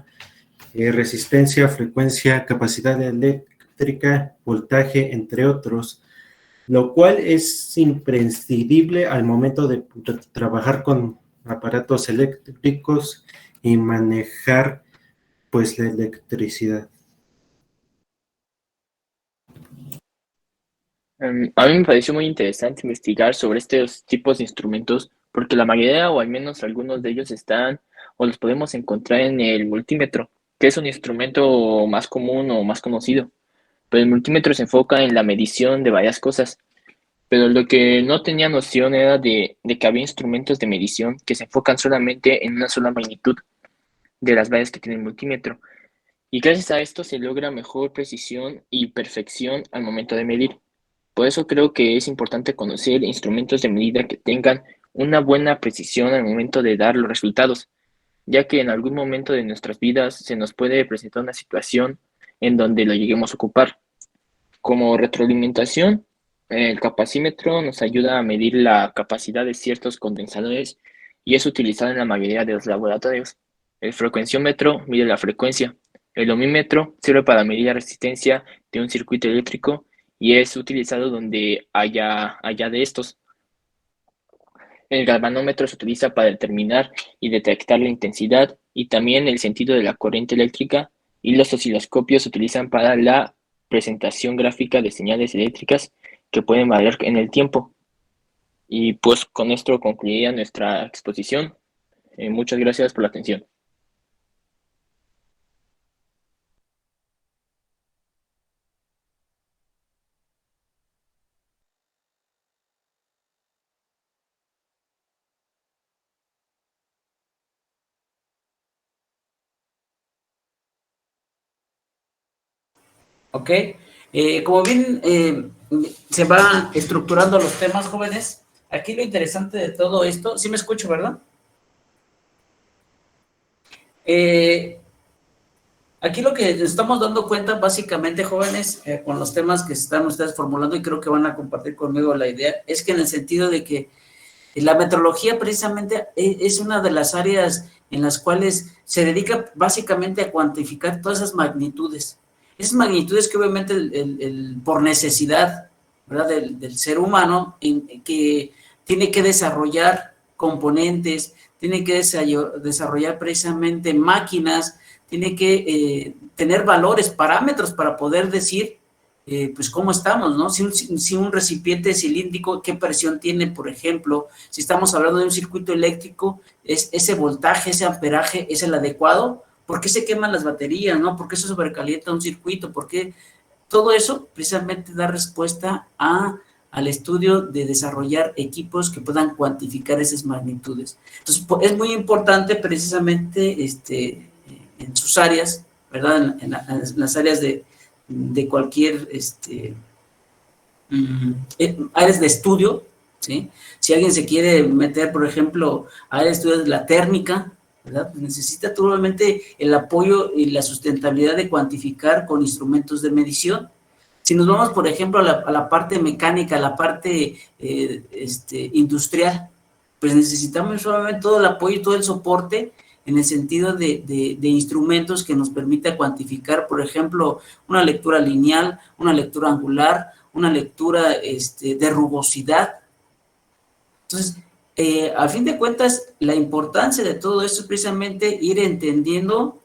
resistencia, frecuencia, capacidad eléctrica, voltaje, entre otros, lo cual es imprescindible al momento de trabajar con aparatos eléctricos y manejar pues la electricidad. A mí me pareció muy interesante investigar sobre estos tipos de instrumentos porque la mayoría o al menos algunos de ellos están o los podemos encontrar en el multímetro, que es un instrumento más común o más conocido. Pero el multímetro se enfoca en la medición de varias cosas. Pero lo que no tenía noción era de que había instrumentos de medición que se enfocan solamente en una sola magnitud de las vallas que tiene el multímetro. Y gracias a esto se logra mejor precisión y perfección al momento de medir. Por eso creo que es importante conocer instrumentos de medida que tengan una buena precisión al momento de dar los resultados, ya que en algún momento de nuestras vidas se nos puede presentar una situación en donde lo lleguemos a ocupar. Como retroalimentación, el capacímetro nos ayuda a medir la capacidad de ciertos condensadores y es utilizado en la mayoría de los laboratorios. El frecuenciómetro mide la frecuencia. El ohmímetro sirve para medir la resistencia de un circuito eléctrico y es utilizado donde haya de estos. El galvanómetro se utiliza para determinar y detectar la intensidad y también el sentido de la corriente eléctrica, y los osciloscopios se utilizan para la presentación gráfica de señales eléctricas que pueden variar en el tiempo. Y pues con esto concluiría nuestra exposición. Muchas gracias por la atención. Ok, como bien se va estructurando los temas, jóvenes, aquí lo interesante de todo esto, sí me escucho, ¿verdad? Aquí lo que estamos dando cuenta básicamente, jóvenes, con los temas que están ustedes formulando, y creo que van a compartir conmigo la idea, es que en el sentido de que la metrología precisamente es una de las áreas en las cuales se dedica básicamente a cuantificar todas esas magnitudes. Esas magnitudes que obviamente por necesidad, ¿verdad?, del ser humano, que tiene que desarrollar componentes, tiene que desarrollar precisamente máquinas, tiene que tener valores, parámetros para poder decir pues cómo estamos, ¿no? Si un recipiente cilíndrico, qué presión tiene, por ejemplo, si estamos hablando de un circuito eléctrico, ese voltaje, ese amperaje es el adecuado. ¿Por qué se queman las baterías, no? ¿Por qué se sobrecalienta un circuito? ¿Por qué? Todo eso precisamente da respuesta al estudio de desarrollar equipos que puedan cuantificar esas magnitudes. Entonces, es muy importante precisamente en sus áreas, ¿verdad? En las áreas de cualquier áreas de estudio, ¿sí? Si alguien se quiere meter, por ejemplo, a áreas de estudio de la térmica, ¿verdad? Pues necesita obviamente el apoyo y la sustentabilidad de cuantificar con instrumentos de medición. Si nos vamos, por ejemplo, a la parte mecánica, a la parte industrial, pues necesitamos solamente todo el apoyo y todo el soporte en el sentido de instrumentos que nos permita cuantificar, por ejemplo, una lectura lineal, una lectura angular, una lectura de rugosidad. Entonces, a fin de cuentas, la importancia de todo esto es precisamente ir entendiendo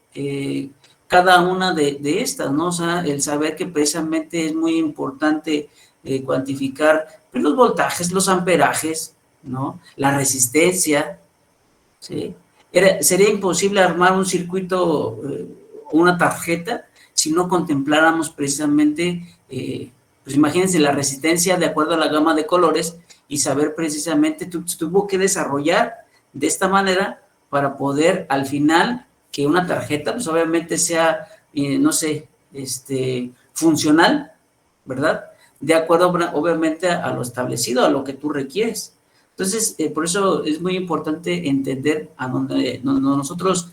cada una de estas, ¿no? O sea, el saber que precisamente es muy importante cuantificar pues, los voltajes, los amperajes, ¿no? La resistencia, ¿sí? Sería imposible armar un circuito o una tarjeta si no contempláramos precisamente, pues imagínense la resistencia de acuerdo a la gama de colores y saber precisamente, tuvo que desarrollar de esta manera para poder al final que una tarjeta pues obviamente sea, no sé, funcional, ¿verdad? De acuerdo obviamente a lo establecido, a lo que tú requieres. Entonces, por eso es muy importante entender a donde nosotros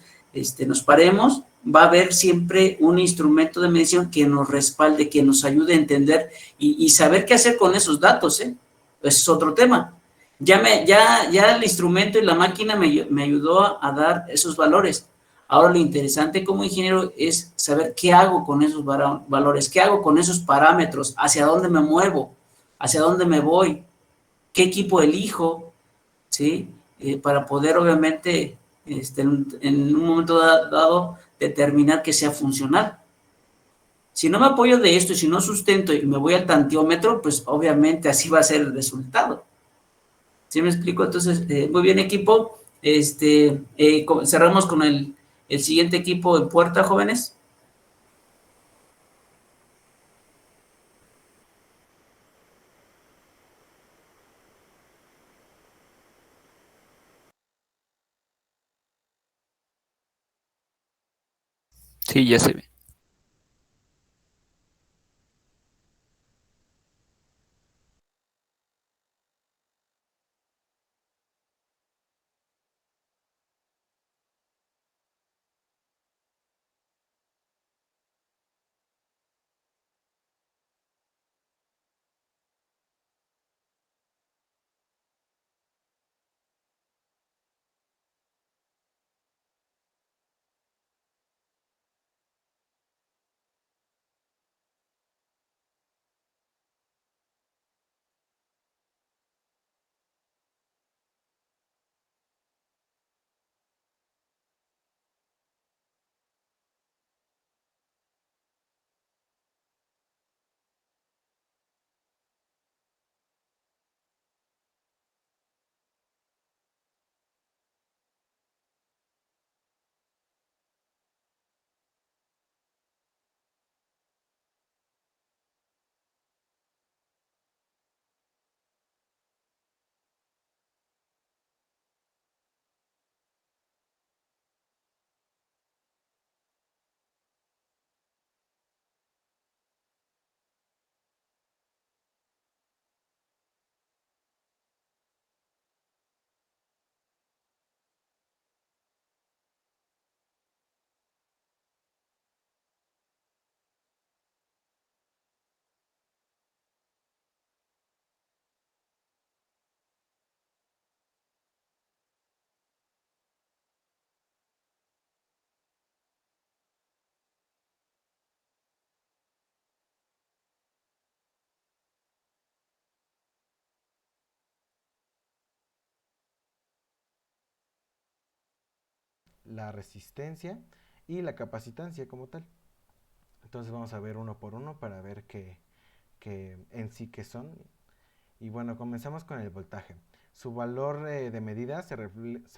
nos paremos, va a haber siempre un instrumento de medición que nos respalde, que nos ayude a entender y saber qué hacer con esos datos, ¿eh? Ese es otro tema. Ya el instrumento y la máquina me ayudó a dar esos valores. Ahora lo interesante como ingeniero es saber qué hago con esos valores, qué hago con esos parámetros, hacia dónde me muevo, hacia dónde me voy, qué equipo elijo, ¿sí? Para poder obviamente en un momento dado determinar que sea funcional. Si no me apoyo de esto y si no sustento y me voy al tantiómetro, pues obviamente así va a ser el resultado. ¿Sí me explico? Entonces, muy bien, equipo. Cerramos con el siguiente equipo en puerta, jóvenes. Sí, ya se ve. La resistencia y la capacitancia como tal. Entonces vamos a ver uno por uno para ver qué en sí qué son. Y bueno, comenzamos con el voltaje. Su valor de medida se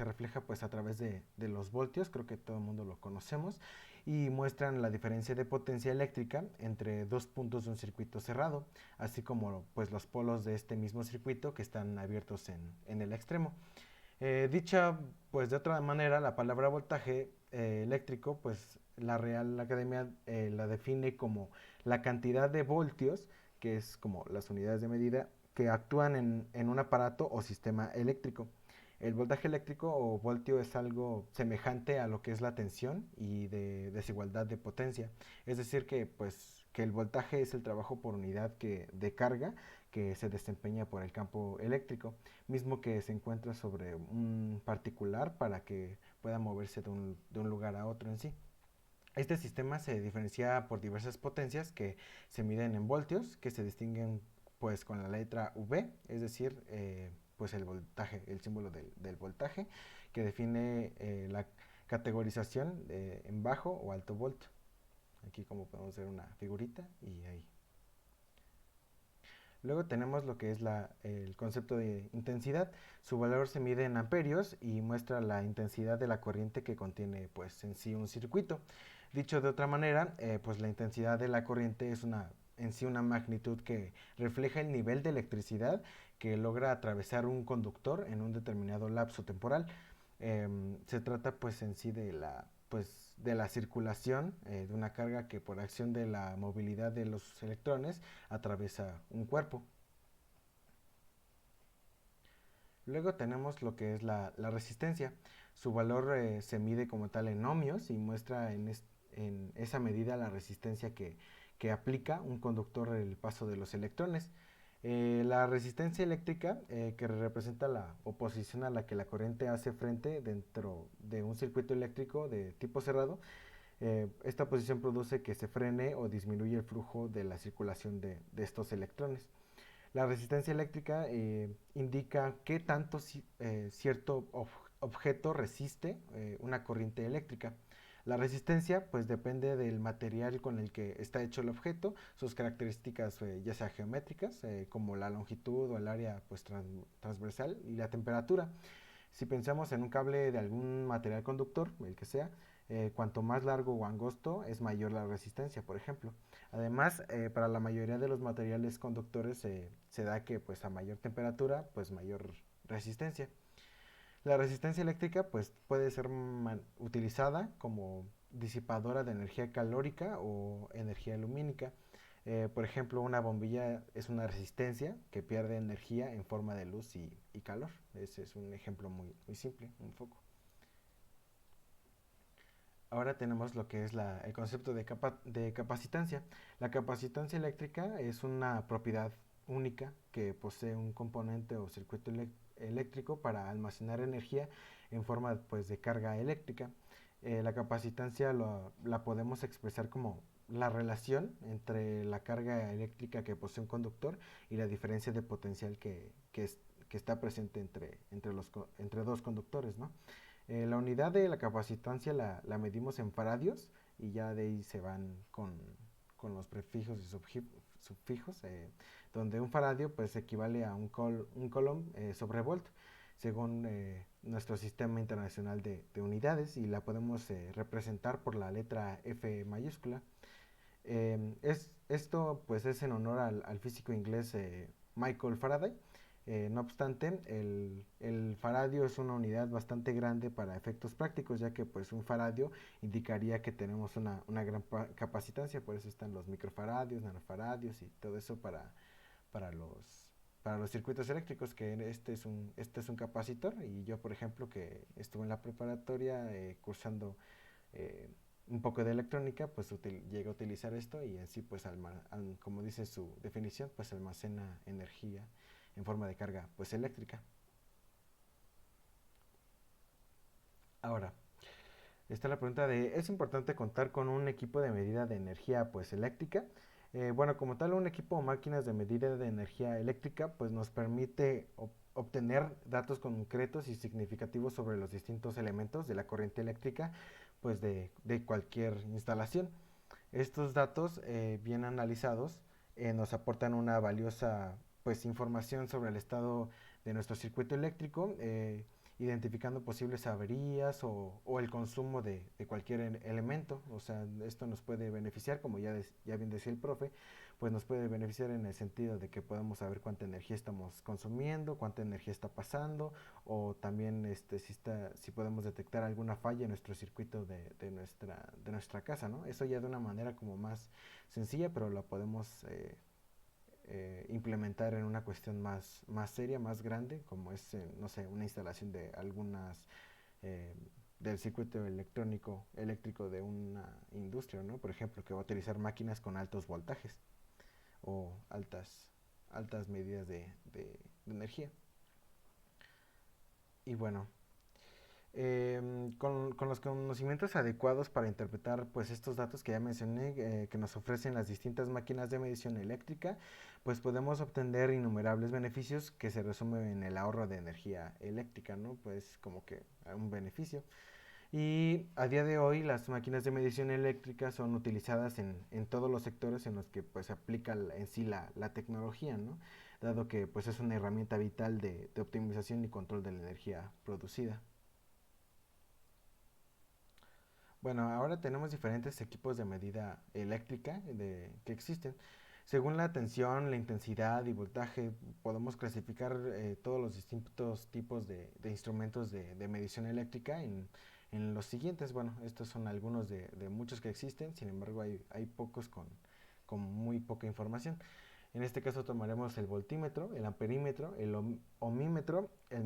refleja pues a través de los voltios, creo que todo el mundo lo conocemos, y muestran la diferencia de potencia eléctrica entre dos puntos de un circuito cerrado, así como pues los polos de este mismo circuito que están abiertos en el extremo. Dicha pues de otra manera, la palabra voltaje eléctrico, pues la Real Academia la define como la cantidad de voltios, que es como las unidades de medida, que actúan en un aparato o sistema eléctrico. El voltaje eléctrico o voltio es algo semejante a lo que es la tensión y de desigualdad de potencia. Es decir, que pues que el voltaje es el trabajo por unidad de carga que se desempeña por el campo eléctrico, mismo que se encuentra sobre un particular para que pueda moverse de un lugar a otro en sí. Este sistema se diferencia por diversas potencias que se miden en voltios, que se distinguen pues con la letra V, es decir, pues el voltaje, el símbolo del voltaje, que define la categorización en bajo o alto voltio. Aquí como podemos ver una figurita y ahí. Luego tenemos lo que es el concepto de intensidad. Su valor se mide en amperios y muestra la intensidad de la corriente que contiene pues en sí un circuito. Dicho de otra manera, pues la intensidad de la corriente es en sí una magnitud que refleja el nivel de electricidad que logra atravesar un conductor en un determinado lapso temporal. Se trata pues en sí de la circulación de una carga que por acción de la movilidad de los electrones atraviesa un cuerpo. Luego tenemos lo que es la resistencia. Su valor se mide como tal en ohmios y muestra en esa medida la resistencia que aplica un conductor el paso de los electrones. La resistencia eléctrica, que representa la oposición a la que la corriente hace frente dentro de un circuito eléctrico de tipo cerrado, esta posición produce que se frene o disminuye el flujo de la circulación de estos electrones. La resistencia eléctrica indica qué tanto cierto objeto resiste una corriente eléctrica. La resistencia pues depende del material con el que está hecho el objeto, sus características ya sea geométricas, como la longitud o el área pues transversal, y la temperatura. Si pensamos en un cable de algún material conductor, el que sea, cuanto más largo o angosto es mayor la resistencia, por ejemplo. Además, para la mayoría de los materiales conductores se da que pues a mayor temperatura pues mayor resistencia. La resistencia eléctrica pues puede ser utilizada como disipadora de energía calórica o energía lumínica. Por ejemplo, una bombilla es una resistencia que pierde energía en forma de luz y calor. Ese es un ejemplo muy simple, un foco. Ahora tenemos lo que es el concepto de capacitancia. La capacitancia eléctrica es una propiedad única que posee un componente o circuito eléctrico para almacenar energía en forma pues, de carga eléctrica. La capacitancia la podemos expresar como la relación entre la carga eléctrica que posee un conductor y la diferencia de potencial que está presente entre dos conductores, ¿no? La unidad de la capacitancia la medimos en faradios y ya de ahí se van con los prefijos y sufijos, donde un faradio pues equivale a un coulomb sobre volt, según nuestro sistema internacional de unidades, y la podemos representar por la letra F mayúscula. Esto pues es en honor al físico inglés Michael Faraday. No obstante, el faradio es una unidad bastante grande para efectos prácticos, ya que pues un faradio indicaría que tenemos una gran capacitancia, por eso están los microfaradios, nanofaradios y todo eso para los circuitos eléctricos, que este es un capacitor. Y yo, por ejemplo, que estuve en la preparatoria cursando un poco de electrónica, pues llegué a utilizar esto, y en sí pues como dice su definición, pues almacena energía en forma de carga pues eléctrica. Ahora, está la pregunta de, ¿es importante contar con un equipo de medida de energía pues eléctrica? Bueno, como tal, un equipo o máquinas de medida de energía eléctrica pues nos permite obtener datos concretos y significativos sobre los distintos elementos de la corriente eléctrica pues de cualquier instalación. Estos datos bien analizados nos aportan una valiosa pues información sobre el estado de nuestro circuito eléctrico, identificando posibles averías o el consumo de cualquier elemento. O sea, esto nos puede beneficiar, como ya bien decía el profe, pues nos puede beneficiar en el sentido de que podemos saber cuánta energía estamos consumiendo, cuánta energía está pasando, o también si podemos detectar alguna falla en nuestro circuito de nuestra casa, ¿no? Eso ya de una manera como más sencilla, pero la podemos implementar en una cuestión más seria, más grande, como es, no sé, una instalación de algunas del circuito eléctrico de una industria, ¿no? Por ejemplo, que va a utilizar máquinas con altos voltajes o altas medidas de energía. Y bueno, con los conocimientos adecuados para interpretar pues estos datos que ya mencioné, que nos ofrecen las distintas máquinas de medición eléctrica, pues podemos obtener innumerables beneficios que se resumen en el ahorro de energía eléctrica, ¿no? Pues como que un beneficio. Y a día de hoy las máquinas de medición eléctrica son utilizadas en todos los sectores en los que pues se aplica en sí la tecnología, ¿no? Dado que pues es una herramienta vital de optimización y control de la energía producida. Bueno, ahora tenemos diferentes equipos de medida eléctrica que existen. Según la tensión, la intensidad y voltaje, podemos clasificar todos los distintos tipos de instrumentos de medición eléctrica en los siguientes. Bueno, estos son algunos de muchos que existen, sin embargo hay pocos con muy poca información. En este caso tomaremos el voltímetro, el amperímetro, el ohmímetro, el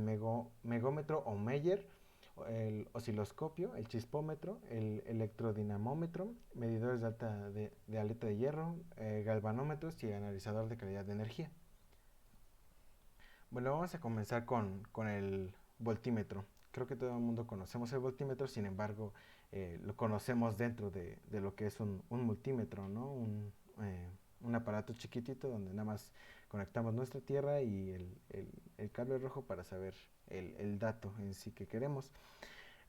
megómetro o Meyer, el osciloscopio, el chispómetro, el electrodinamómetro, medidores de aleta de hierro, galvanómetros y analizador de calidad de energía. Bueno, vamos a comenzar con el voltímetro. Creo que todo el mundo conocemos el voltímetro, sin embargo, lo conocemos dentro de lo que es un multímetro, ¿no? Un aparato chiquitito donde nada más conectamos nuestra tierra y el cable rojo para saber el dato en sí que queremos.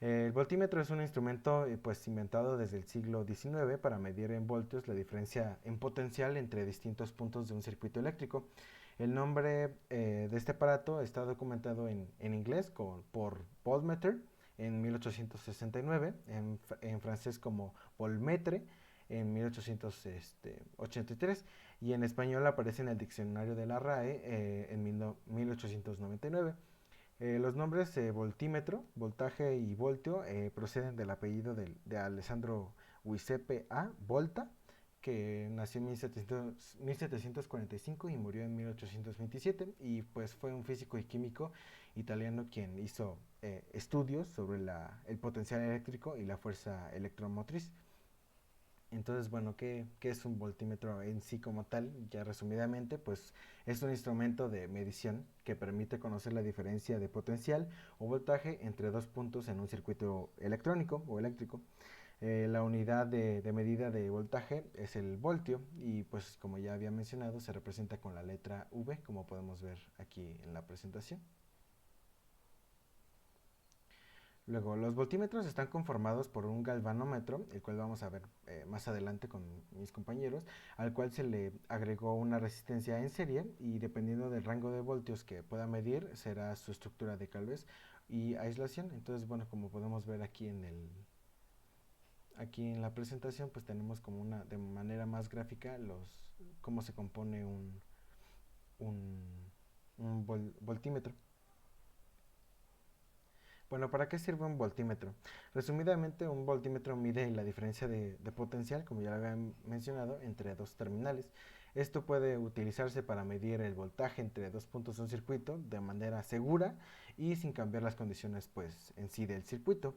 El voltímetro es un instrumento pues inventado desde el siglo XIX para medir en voltios la diferencia en potencial entre distintos puntos de un circuito eléctrico. El nombre de este aparato está documentado en inglés por voltmeter en 1869, en francés como volmetre en 1883 y en español aparece en el diccionario de la RAE en 1899. Los nombres voltímetro, voltaje y voltio proceden del apellido de Alessandro Giuseppe A. Volta, que nació en 1745 y murió en 1827, y pues fue un físico y químico italiano quien hizo estudios sobre el potencial eléctrico y la fuerza electromotriz. Entonces, bueno, ¿qué es un voltímetro en sí como tal? Ya resumidamente, pues es un instrumento de medición que permite conocer la diferencia de potencial o voltaje entre dos puntos en un circuito electrónico o eléctrico. La unidad de medida de voltaje es el voltio y pues como ya había mencionado se representa con la letra V, como podemos ver aquí en la presentación. Luego, los voltímetros están conformados por un galvanómetro, el cual vamos a ver más adelante con mis compañeros, al cual se le agregó una resistencia en serie y dependiendo del rango de voltios que pueda medir, será su estructura de cables y aislación. Entonces, bueno, como podemos ver aquí aquí en la presentación, pues tenemos como de manera más gráfica cómo se compone un voltímetro. Bueno, ¿para qué sirve un voltímetro? Resumidamente, un voltímetro mide la diferencia de potencial, como ya lo había mencionado, entre dos terminales. Esto puede utilizarse para medir el voltaje entre dos puntos de un circuito de manera segura y sin cambiar las condiciones pues, en sí del circuito.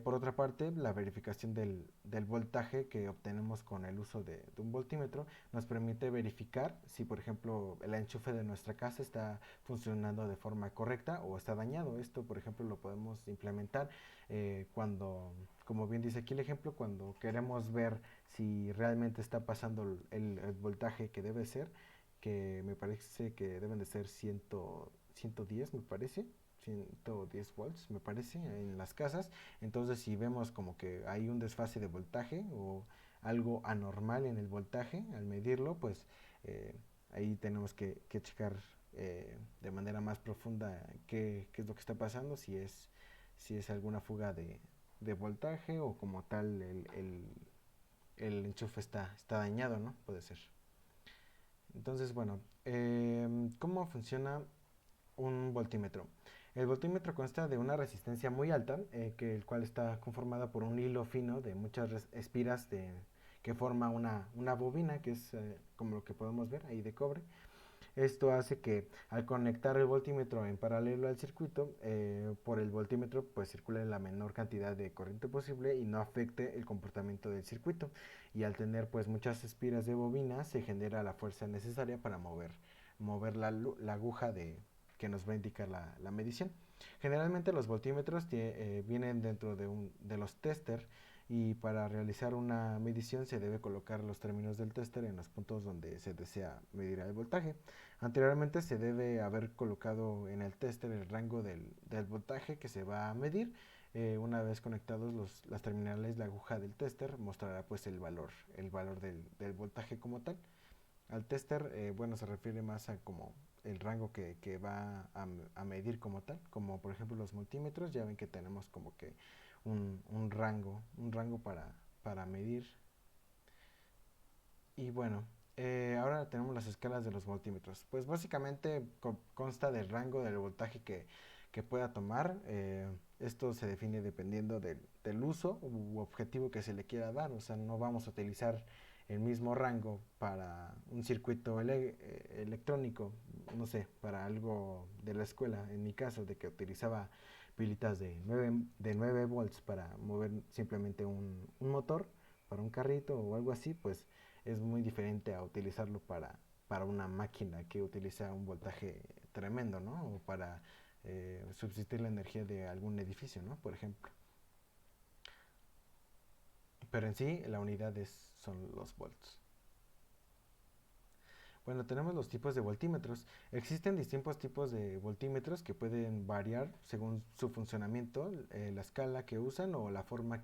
Por otra parte, la verificación del voltaje que obtenemos con el uso de un voltímetro nos permite verificar si, por ejemplo, el enchufe de nuestra casa está funcionando de forma correcta o está dañado. Esto, por ejemplo, lo podemos implementar cuando, como bien dice aquí el ejemplo, cuando queremos ver si realmente está pasando el voltaje que debe ser, que me parece que deben de ser 110, me parece. 110 volts me parece en las casas. Entonces si vemos como que hay un desfase de voltaje o algo anormal en el voltaje al medirlo, pues ahí tenemos que checar de manera más profunda qué es lo que está pasando, si es alguna fuga de voltaje o como tal el enchufe está dañado, ¿no? Puede ser. Entonces, bueno, ¿cómo funciona un voltímetro? El voltímetro consta de una resistencia muy alta, el cual está conformada por un hilo fino de muchas espiras que forma una bobina, que es como lo que podemos ver ahí de cobre. Esto hace que al conectar el voltímetro en paralelo al circuito, por el voltímetro pues circule la menor cantidad de corriente posible y no afecte el comportamiento del circuito. Y al tener pues muchas espiras de bobina se genera la fuerza necesaria para mover la aguja que nos va a indicar la medición. Generalmente los voltímetros vienen dentro de los tester y para realizar una medición se debe colocar los términos del tester en los puntos donde se desea medir el voltaje. Anteriormente se debe haber colocado en el tester el rango del voltaje que se va a medir. Una vez conectados las terminales, la aguja del tester mostrará pues el valor del voltaje como tal. Al tester, bueno, se refiere más a como el rango que va a medir como tal, como por ejemplo los multímetros, ya ven que tenemos como que un rango para medir. Y bueno, ahora tenemos las escalas de los voltímetros. Pues básicamente consta del rango del voltaje que pueda tomar. Esto se define dependiendo del uso u objetivo que se le quiera dar. O sea, no vamos a utilizar el mismo rango para un circuito electrónico, no sé, para algo de la escuela, en mi caso, de que utilizaba pilitas de 9 volts para mover simplemente un motor, para un carrito o algo así, pues es muy diferente a utilizarlo para una máquina que utiliza un voltaje tremendo, ¿no? O para subsistir la energía de algún edificio, ¿no? Por ejemplo. Pero en sí, la unidad son los volts. Bueno, tenemos los tipos de voltímetros. Existen distintos tipos de voltímetros que pueden variar según su funcionamiento, la escala que usan o la forma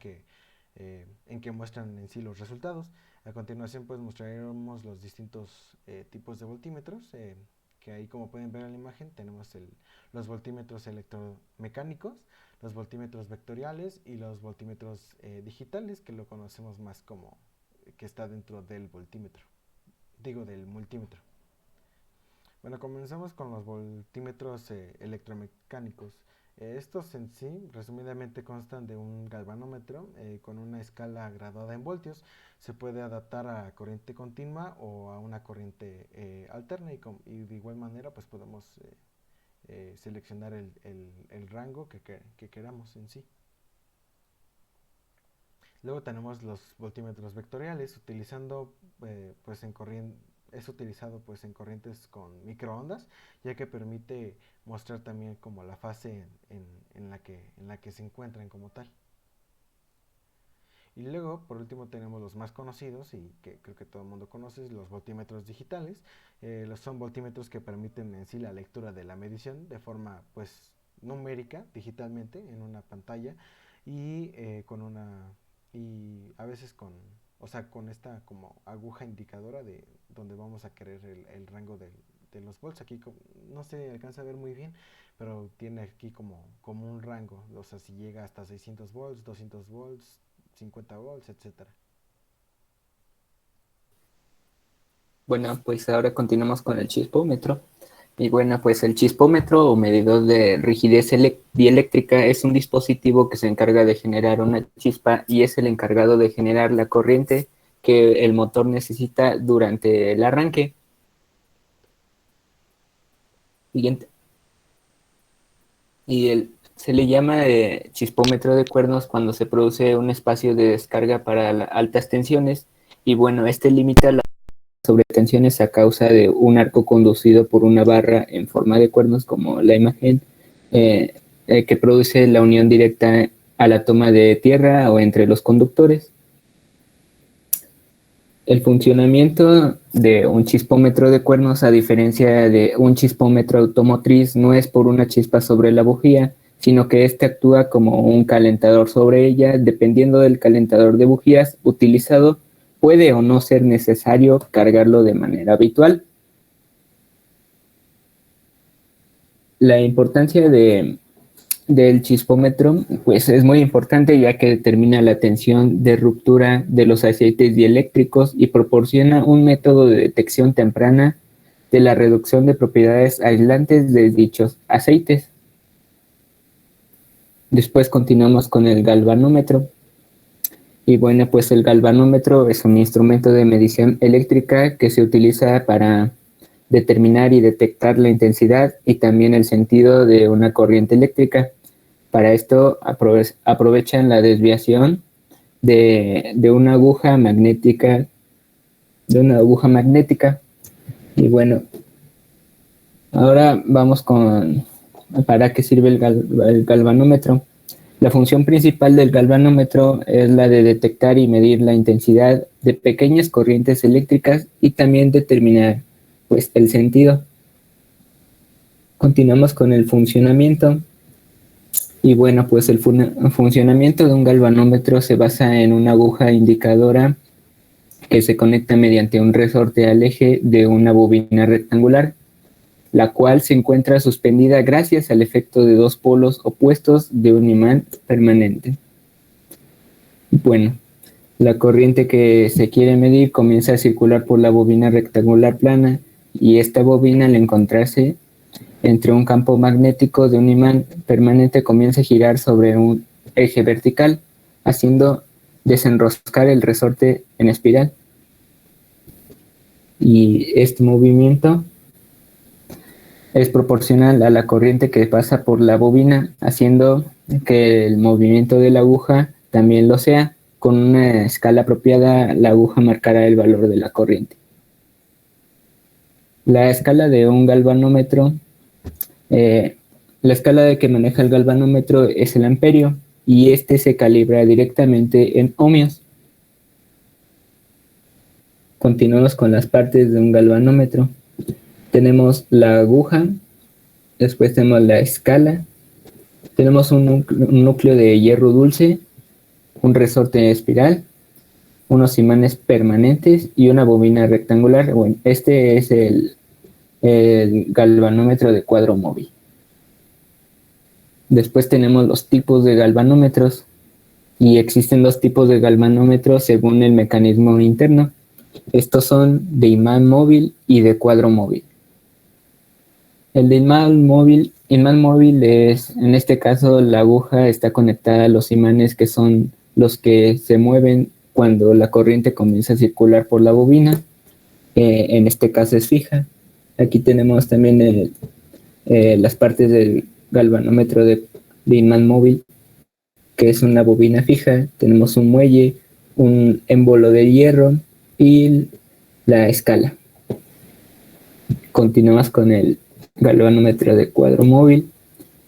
en que muestran en sí los resultados. A continuación, pues mostraremos los distintos tipos de voltímetros, que ahí, como pueden ver en la imagen, tenemos los voltímetros electromecánicos, los voltímetros vectoriales y los voltímetros digitales, que lo conocemos más como que está dentro del del multímetro. Bueno, comenzamos con los voltímetros electromecánicos. Estos en sí, resumidamente, constan de un galvanómetro con una escala graduada en voltios. Se puede adaptar a corriente continua o a una corriente alterna, y de igual manera pues podemos seleccionar el rango que queramos en sí. Luego tenemos los voltímetros vectoriales, es utilizado pues en corrientes con microondas, ya que permite mostrar también como la fase en la que se encuentran como tal. Y luego, por último, tenemos los más conocidos y que creo que todo el mundo conoce, los voltímetros digitales. Son voltímetros que permiten en sí la lectura de la medición de forma pues numérica, digitalmente, en una pantalla, y a veces con esta como aguja indicadora de donde vamos a querer el rango de los volts. Aquí no se alcanza a ver muy bien, pero tiene aquí como un rango, o sea, si llega hasta 600 volts, 200 volts, 50 volts, etcétera. Bueno, pues ahora continuamos con el chispómetro. Y bueno, pues el chispómetro o medidor de rigidez dieléctrica es un dispositivo que se encarga de generar una chispa y es el encargado de generar la corriente que el motor necesita durante el arranque. Siguiente. Se le llama chispómetro de cuernos cuando se produce un espacio de descarga para altas tensiones, y bueno, este limita las sobretensiones a causa de un arco conducido por una barra en forma de cuernos, como la imagen, que produce la unión directa a la toma de tierra o entre los conductores. El funcionamiento de un chispómetro de cuernos, a diferencia de un chispómetro automotriz, no es por una chispa sobre la bujía, sino que este actúa como un calentador sobre ella. Dependiendo del calentador de bujías utilizado, puede o no ser necesario cargarlo de manera habitual. La importancia del chispómetro pues es muy importante, ya que determina la tensión de ruptura de los aceites dieléctricos y proporciona un método de detección temprana de la reducción de propiedades aislantes de dichos aceites. Después continuamos con el galvanómetro. Y bueno, pues el galvanómetro es un instrumento de medición eléctrica que se utiliza para determinar y detectar la intensidad y también el sentido de una corriente eléctrica. Para esto aprovechan la desviación de una aguja magnética. Y bueno, ahora vamos con para qué sirve el galvanómetro. La función principal del galvanómetro es la de detectar y medir la intensidad de pequeñas corrientes eléctricas y también determinar pues el sentido. Continuamos con el funcionamiento. Y bueno, pues el funcionamiento de un galvanómetro se basa en una aguja indicadora que se conecta mediante un resorte al eje de una bobina rectangular, la cual se encuentra suspendida gracias al efecto de dos polos opuestos de un imán permanente. Bueno, la corriente que se quiere medir comienza a circular por la bobina rectangular plana, y esta bobina, al encontrarse entre un campo magnético de un imán permanente, comienza a girar sobre un eje vertical, haciendo desenroscar el resorte en espiral. Y este movimiento es proporcional a la corriente que pasa por la bobina, haciendo que el movimiento de la aguja también lo sea. Con una escala apropiada, la aguja marcará el valor de la corriente. La escala de un galvanómetro La escala de que maneja el galvanómetro es el amperio y este se calibra directamente en ohmios. Continuamos con las partes de un galvanómetro. Tenemos la aguja, después tenemos la escala, tenemos un núcleo de hierro dulce, un resorte en espiral, unos imanes permanentes y una bobina rectangular. Bueno, este es el galvanómetro de cuadro móvil. Después tenemos los tipos de galvanómetros y existen dos tipos de galvanómetros según el mecanismo interno. Estos son de imán móvil y de cuadro móvil. El de imán móvil es, en este caso, la aguja está conectada a los imanes que son los que se mueven cuando la corriente comienza a circular por la bobina. En este caso es fija. Aquí tenemos también las partes del galvanómetro de imán móvil, que es una bobina fija. Tenemos un muelle, un émbolo de hierro y la escala. Continuamos con el galvanómetro de cuadro móvil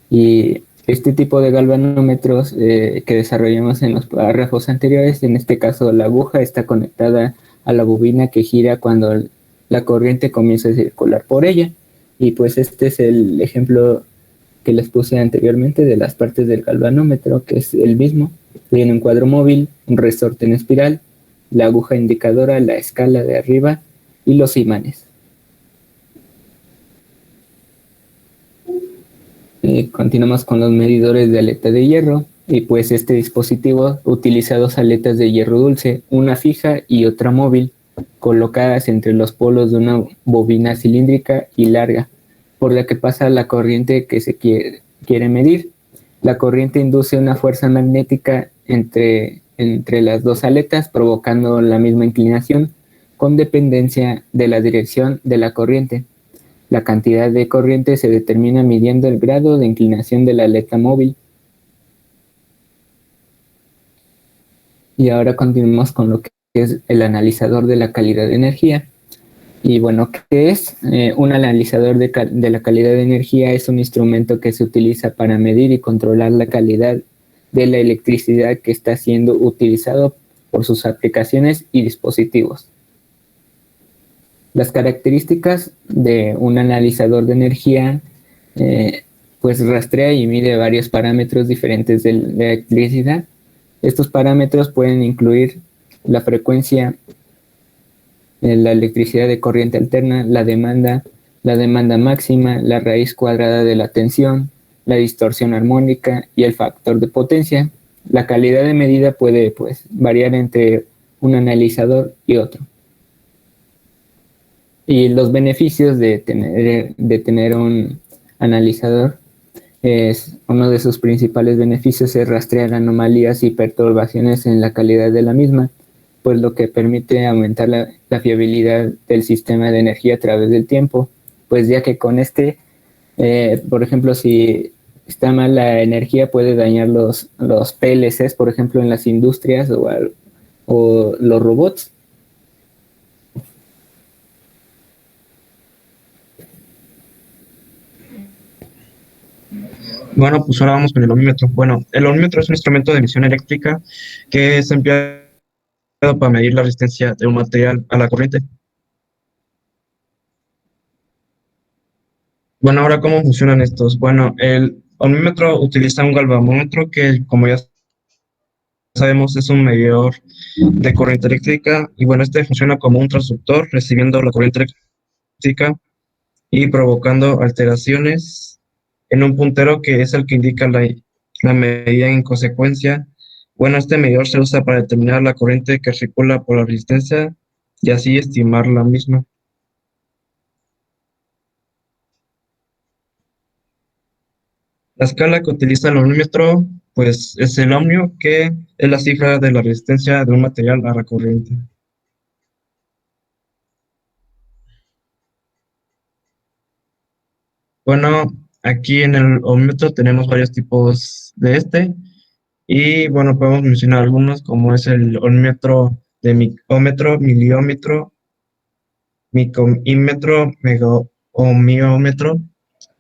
y este tipo de galvanómetros que desarrollamos en los párrafos anteriores. En este caso, la aguja está conectada a la bobina que gira cuando la corriente comienza a circular por ella, y pues este es el ejemplo que les puse anteriormente de las partes del galvanómetro, que es el mismo. Tiene un cuadro móvil, un resorte en espiral, la aguja indicadora, la escala de arriba y los imanes. Continuamos con los medidores de aleta de hierro, y pues este dispositivo utiliza dos aletas de hierro dulce, una fija y otra móvil, colocadas entre los polos de una bobina cilíndrica y larga, por la que pasa la corriente que se quiere medir. La corriente induce una fuerza magnética entre las dos aletas, provocando la misma inclinación, con dependencia de la dirección de la corriente. La cantidad de corriente se determina midiendo el grado de inclinación de la aleta móvil. Y ahora continuamos con lo que es el analizador de la calidad de energía. Y bueno, ¿qué es? Un analizador de la calidad de energía es un instrumento que se utiliza para medir y controlar la calidad de la electricidad que está siendo utilizado por sus aplicaciones y dispositivos. Las características de un analizador de energía, pues rastrea y mide varios parámetros diferentes de la electricidad. Estos parámetros pueden incluir la frecuencia, la electricidad de corriente alterna, la demanda máxima, la raíz cuadrada de la tensión, la distorsión armónica y el factor de potencia. La calidad de medida puede variar entre un analizador y otro. Y los beneficios de tener un analizador, uno de sus principales beneficios es rastrear anomalías y perturbaciones en la calidad de la misma, pues lo que permite aumentar la fiabilidad del sistema de energía a través del tiempo, pues ya que con por ejemplo, si está mal la energía, puede dañar los PLCs, por ejemplo, en las industrias o los robots. Bueno, pues ahora vamos con el ohmímetro. Bueno, el ohmímetro es un instrumento de medición eléctrica que es empleado para medir la resistencia de un material a la corriente. Bueno, ahora, ¿cómo funcionan estos? Bueno, el ohmímetro utiliza un galvanómetro que, como ya sabemos, es un medidor de corriente eléctrica, y bueno, este funciona como un transductor, recibiendo la corriente eléctrica y provocando alteraciones en un puntero que es el que indica la medida en consecuencia. Bueno, este medidor se usa para determinar la corriente que circula por la resistencia y así estimar la misma. La escala que utiliza el ohmímetro, pues es el ohmio, que es la cifra de la resistencia de un material a la corriente. Bueno, aquí en el ohmímetro tenemos varios tipos de y bueno, podemos mencionar algunos, como es el ohmímetro de micómetro, miliómetro, micomímetro, megaohmiómetro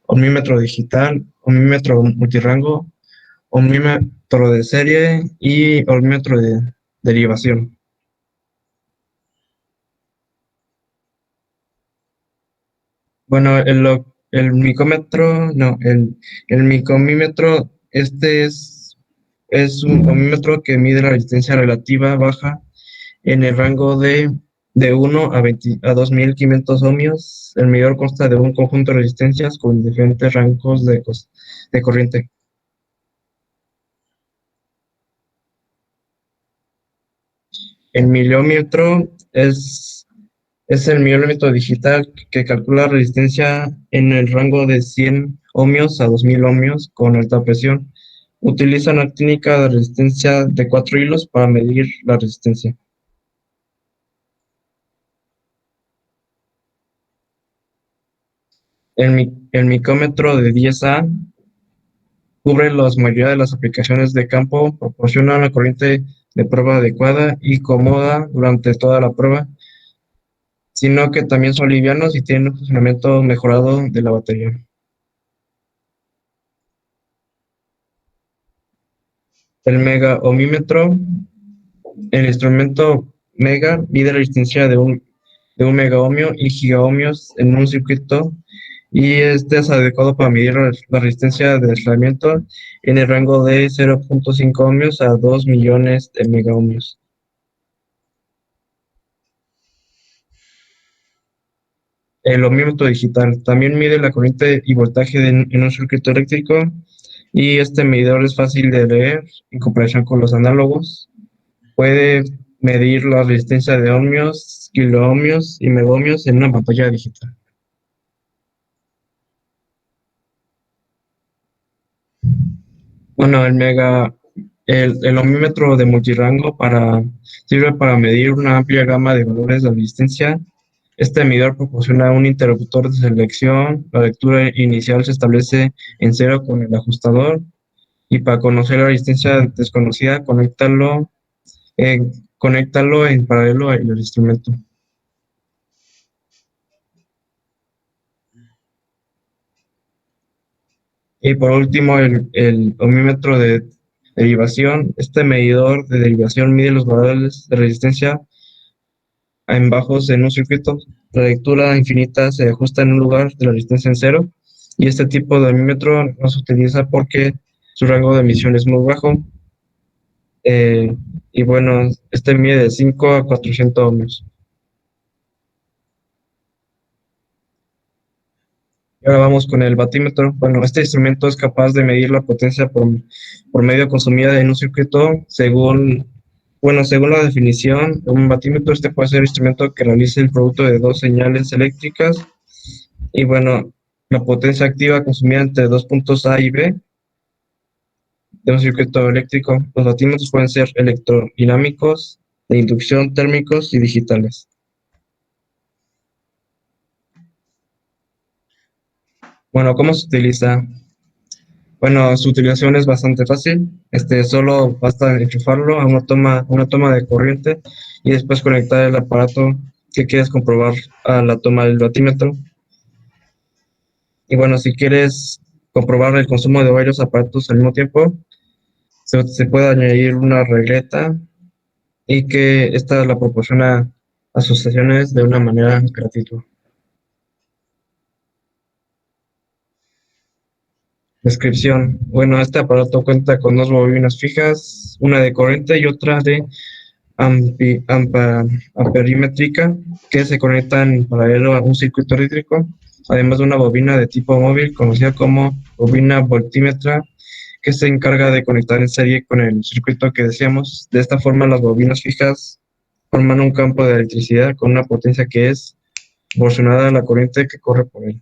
ohmímetro digital, ohmímetro multirrango, ohmímetro de serie y ohmímetro de derivación. Bueno, el micómetro, no, el micomímetro, es un ohmímetro que mide la resistencia relativa baja en el rango de 1 a 2500 ohmios. El medidor consta de un conjunto de resistencias con diferentes rangos de corriente. El miliómetro es el milímetro digital que calcula la resistencia en el rango de 100 ohmios a 2000 ohmios con alta presión. Utiliza una técnica de resistencia de 4 hilos para medir la resistencia. El micómetro de 10A cubre la mayoría de las aplicaciones de campo, proporciona una corriente de prueba adecuada y cómoda durante toda la prueba, sino que también son livianos y tienen un funcionamiento mejorado de la batería. El mega ohmímetro, el instrumento mega mide la resistencia de un megaohmio y gigaohmios en un circuito y este es adecuado para medir la resistencia de aislamiento en el rango de 0.5 ohmios a 2 millones de megaohmios. El ohmímetro digital también mide la corriente y voltaje en un circuito eléctrico y este medidor es fácil de leer en comparación con los análogos. Puede medir la resistencia de ohmios, kiloohmios y megohmios en una pantalla digital. Bueno, el ohmímetro de multirrango sirve para medir una amplia gama de valores de resistencia. Este medidor proporciona un interruptor de selección. La lectura inicial se establece en 0 con el ajustador y para conocer la resistencia desconocida, conéctalo en paralelo al instrumento. Y por último, el ohmímetro de derivación. Este medidor de derivación mide los valores de resistencia en bajos en un circuito. La lectura infinita se ajusta en un lugar de la resistencia en 0. Y este tipo de ohmímetro no se utiliza porque su rango de emisión es muy bajo. Y bueno, este mide de 5 a 400 ohmios. Y ahora vamos con el batímetro. Bueno, este instrumento es capaz de medir la potencia por medio consumida en un circuito según la definición de un batímetro. Este puede ser un instrumento que realice el producto de dos señales eléctricas. Y bueno, la potencia activa consumida entre dos puntos A y B de un circuito eléctrico. Los batímetros pueden ser electrodinámicos, de inducción, térmicos y digitales. Bueno, ¿cómo se utiliza? Bueno, su utilización es bastante fácil. Solo basta enchufarlo a una toma de corriente y después conectar el aparato que quieres comprobar a la toma del batímetro. Y bueno, si quieres comprobar el consumo de varios aparatos al mismo tiempo, se puede añadir una regleta y que esta la proporciona asociaciones de una manera gratuita. Descripción. Bueno, este aparato cuenta con dos bobinas fijas, una de corriente y otra de amperimétrica, que se conectan en paralelo a un circuito eléctrico, además de una bobina de tipo móvil conocida como bobina voltímetra, que se encarga de conectar en serie con el circuito que deseamos. De esta forma, las bobinas fijas forman un campo de electricidad con una potencia que es proporcionada a la corriente que corre por él.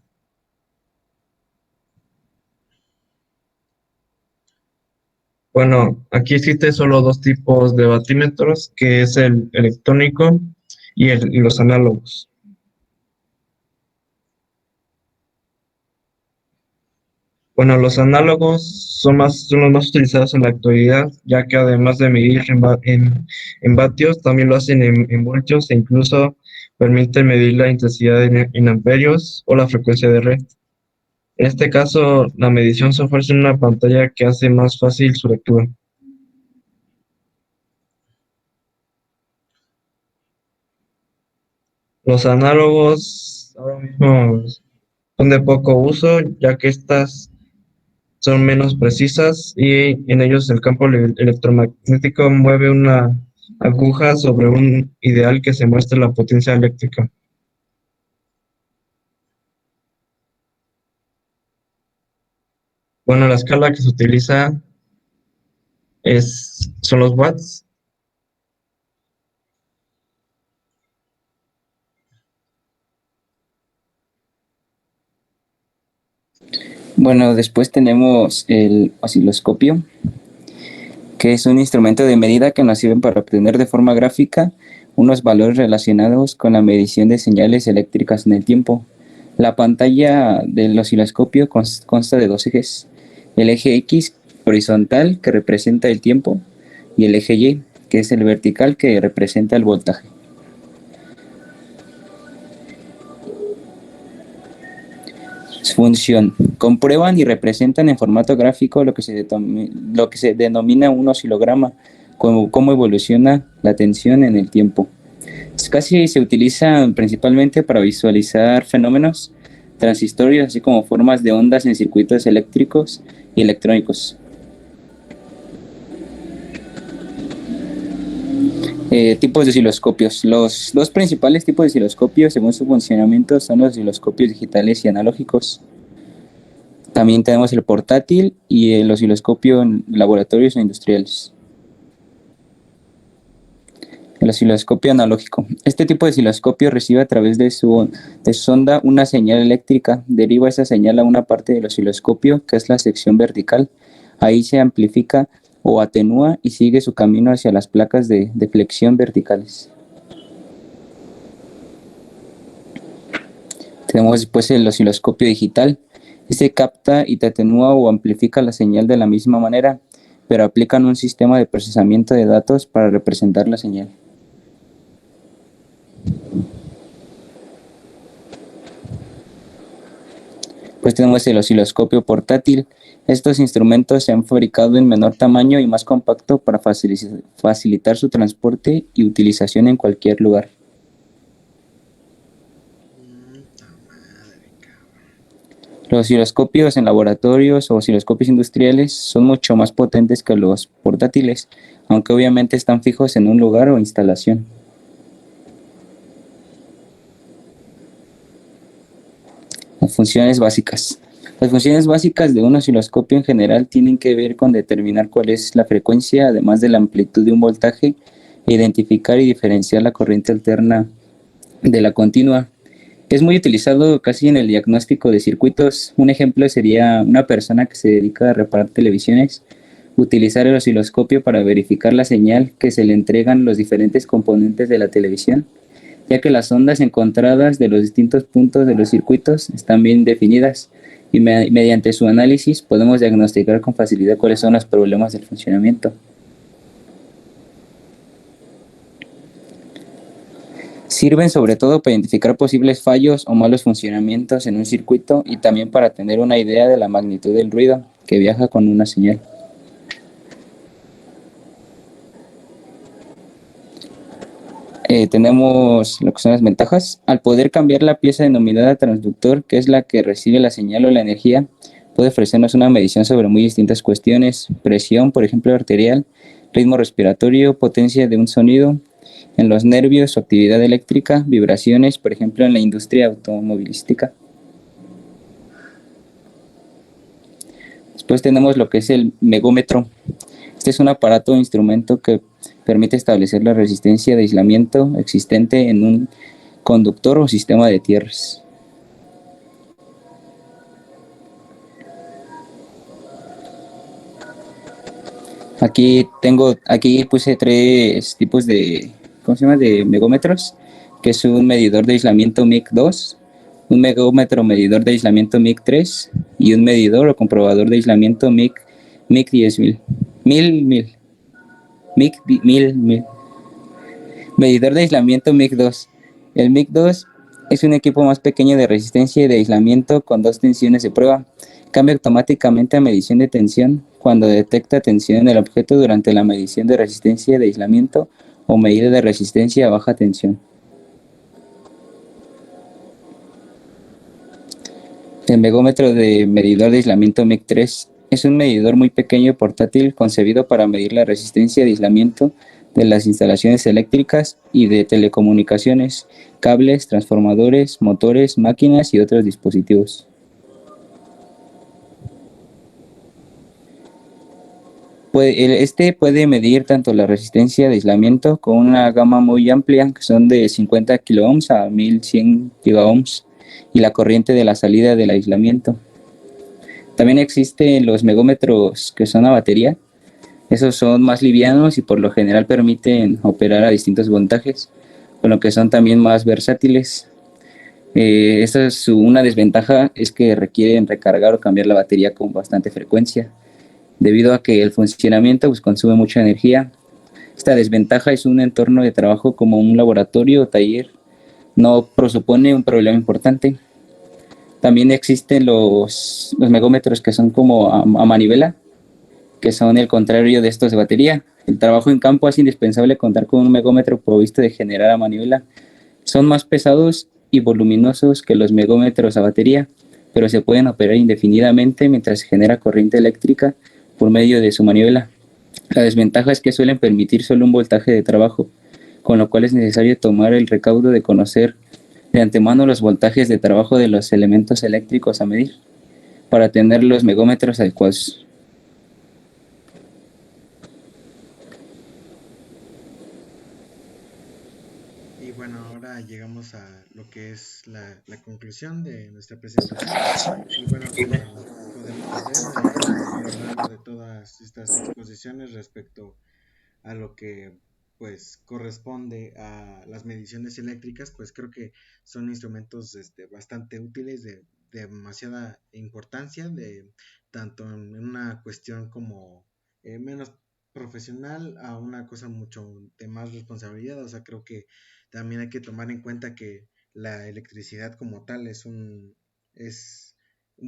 Bueno, aquí existen solo dos tipos de batímetros, que es el electrónico y los análogos. Bueno, los análogos son los más utilizados en la actualidad, ya que además de medir en vatios, también lo hacen en voltios e incluso permiten medir la intensidad en amperios o la frecuencia de red. En este caso, la medición se ofrece en una pantalla que hace más fácil su lectura. Los análogos ahora mismo son de poco uso, ya que estas son menos precisas y en ellos el campo electromagnético mueve una aguja sobre un ideal que se muestra la potencia eléctrica. Bueno, la escala que se utiliza son los watts. Bueno, después tenemos el osciloscopio, que es un instrumento de medida que nos sirve para obtener de forma gráfica unos valores relacionados con la medición de señales eléctricas en el tiempo. La pantalla del osciloscopio consta de dos ejes: el eje X horizontal, que representa el tiempo, y el eje Y, que es el vertical, que representa el voltaje. Función: comprueban y representan en formato gráfico lo que se denomina un oscilograma, cómo evoluciona la tensión en el tiempo. Casi se utiliza principalmente para visualizar fenómenos transitorios, así como formas de ondas en circuitos eléctricos y electrónicos. Tipos de osciloscopios. Los dos principales tipos de osciloscopios, según su funcionamiento, son los osciloscopios digitales y analógicos. También tenemos el portátil y el osciloscopio en laboratorios o industriales. El osciloscopio analógico. Este tipo de osciloscopio recibe a través de su sonda una señal eléctrica. Deriva esa señal a una parte del osciloscopio, que es la sección vertical. Ahí se amplifica o atenúa y sigue su camino hacia las placas de flexión verticales. Tenemos después el osciloscopio digital. Este capta y te atenúa o amplifica la señal de la misma manera, pero aplican un sistema de procesamiento de datos para representar la señal. Pues tenemos el osciloscopio portátil. Estos instrumentos se han fabricado en menor tamaño y más compacto para facilitar su transporte y utilización en cualquier lugar. Los osciloscopios en laboratorios o osciloscopios industriales son mucho más potentes que los portátiles, aunque obviamente están fijos en un lugar o instalación. Las funciones básicas. Las funciones básicas de un osciloscopio en general tienen que ver con determinar cuál es la frecuencia, además de la amplitud de un voltaje, e identificar y diferenciar la corriente alterna de la continua. Es muy utilizado casi en el diagnóstico de circuitos. Un ejemplo sería una persona que se dedica a reparar televisiones, utilizar el osciloscopio para verificar la señal que se le entregan los diferentes componentes de la televisión, ya que las ondas encontradas de los distintos puntos de los circuitos están bien definidas y mediante su análisis podemos diagnosticar con facilidad cuáles son los problemas del funcionamiento. Sirven sobre todo para identificar posibles fallos o malos funcionamientos en un circuito y también para tener una idea de la magnitud del ruido que viaja con una señal. Tenemos lo que son las ventajas. Al poder cambiar la pieza denominada transductor, que es la que recibe la señal o la energía, puede ofrecernos una medición sobre muy distintas cuestiones: presión, por ejemplo, arterial, ritmo respiratorio, potencia de un sonido en los nervios, su actividad eléctrica, vibraciones, por ejemplo, en la industria automovilística. Después tenemos lo que es el megómetro. Este es un aparato o instrumento que permite establecer la resistencia de aislamiento existente en un conductor o sistema de tierras. Aquí puse tres tipos de megómetros, que es un medidor de aislamiento MIC2, un megómetro medidor de aislamiento MIC3 y un medidor o comprobador de aislamiento MIC 10.000. Medidor de aislamiento MIC2. El MIC2 Es un equipo más pequeño de resistencia y de aislamiento con 2 tensiones de prueba. Cambia automáticamente a medición de tensión cuando detecta tensión en el objeto durante la medición de resistencia de aislamiento o medida de resistencia a baja tensión. El megómetro de medidor de aislamiento MEC3 es un medidor muy pequeño y portátil concebido para medir la resistencia de aislamiento de las instalaciones eléctricas y de telecomunicaciones, cables, transformadores, motores, máquinas y otros dispositivos. Este puede medir tanto la resistencia de aislamiento con una gama muy amplia, que son de 50 kiloohms a 1100 gigaohms, y la corriente de la salida del aislamiento. También existen los megómetros que son a batería. Esos son más livianos y por lo general permiten operar a distintos voltajes, con lo que son también más versátiles. Esta es una desventaja, es que requieren recargar o cambiar la batería con bastante frecuencia, debido a que el funcionamiento pues, consume mucha energía. Esta desventaja es un entorno de trabajo como un laboratorio o taller, no presupone un problema importante. También existen los megómetros que son como a manivela, que son el contrario de estos de batería. El trabajo en campo es indispensable contar con un megómetro provisto de generar a manivela. Son más pesados y voluminosos que los megómetros a batería, pero se pueden operar indefinidamente mientras se genera corriente eléctrica por medio de su manivela. La desventaja es que suelen permitir solo un voltaje de trabajo, con lo cual es necesario tomar el recaudo de conocer de antemano los voltajes de trabajo de los elementos eléctricos a medir, para tener los megómetros adecuados. Y bueno, ahora llegamos a lo que es la conclusión de nuestra presentación. Y bueno, como podemos ver a lo largo de todas estas exposiciones respecto a lo que pues corresponde a las mediciones eléctricas, pues creo que son instrumentos bastante útiles, de demasiada importancia, de tanto en una cuestión como menos profesional a una cosa mucho de más responsabilidad. O sea, creo que también hay que tomar en cuenta que la electricidad como tal es un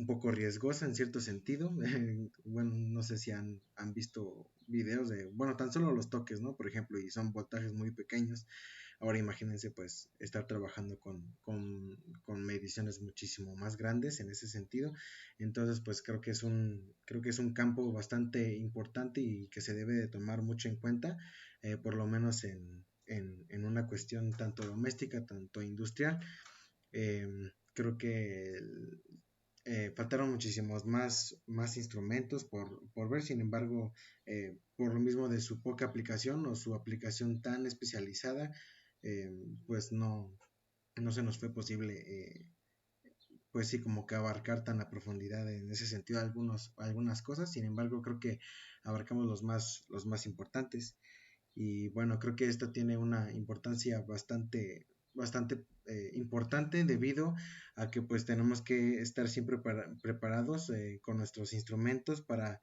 poco riesgosa en cierto sentido. Bueno, no sé si han visto videos de, bueno, tan solo los toques, ¿no? Por ejemplo, y son voltajes muy pequeños. Ahora imagínense pues estar trabajando con mediciones muchísimo más grandes en ese sentido. Entonces pues creo que es un campo bastante importante y que se debe de tomar mucho en cuenta, por lo menos en una cuestión tanto doméstica, tanto industrial. Creo que faltaron muchísimos más instrumentos por ver. Sin embargo, por lo mismo de su poca aplicación o su aplicación tan especializada, eh, pues no se nos fue posible, pues sí, como que abarcar tan a profundidad en ese sentido algunas cosas. Sin embargo, creo que abarcamos los más importantes. Y bueno, creo que esto tiene una importancia bastante importante, debido a que pues tenemos que estar siempre preparados con nuestros instrumentos para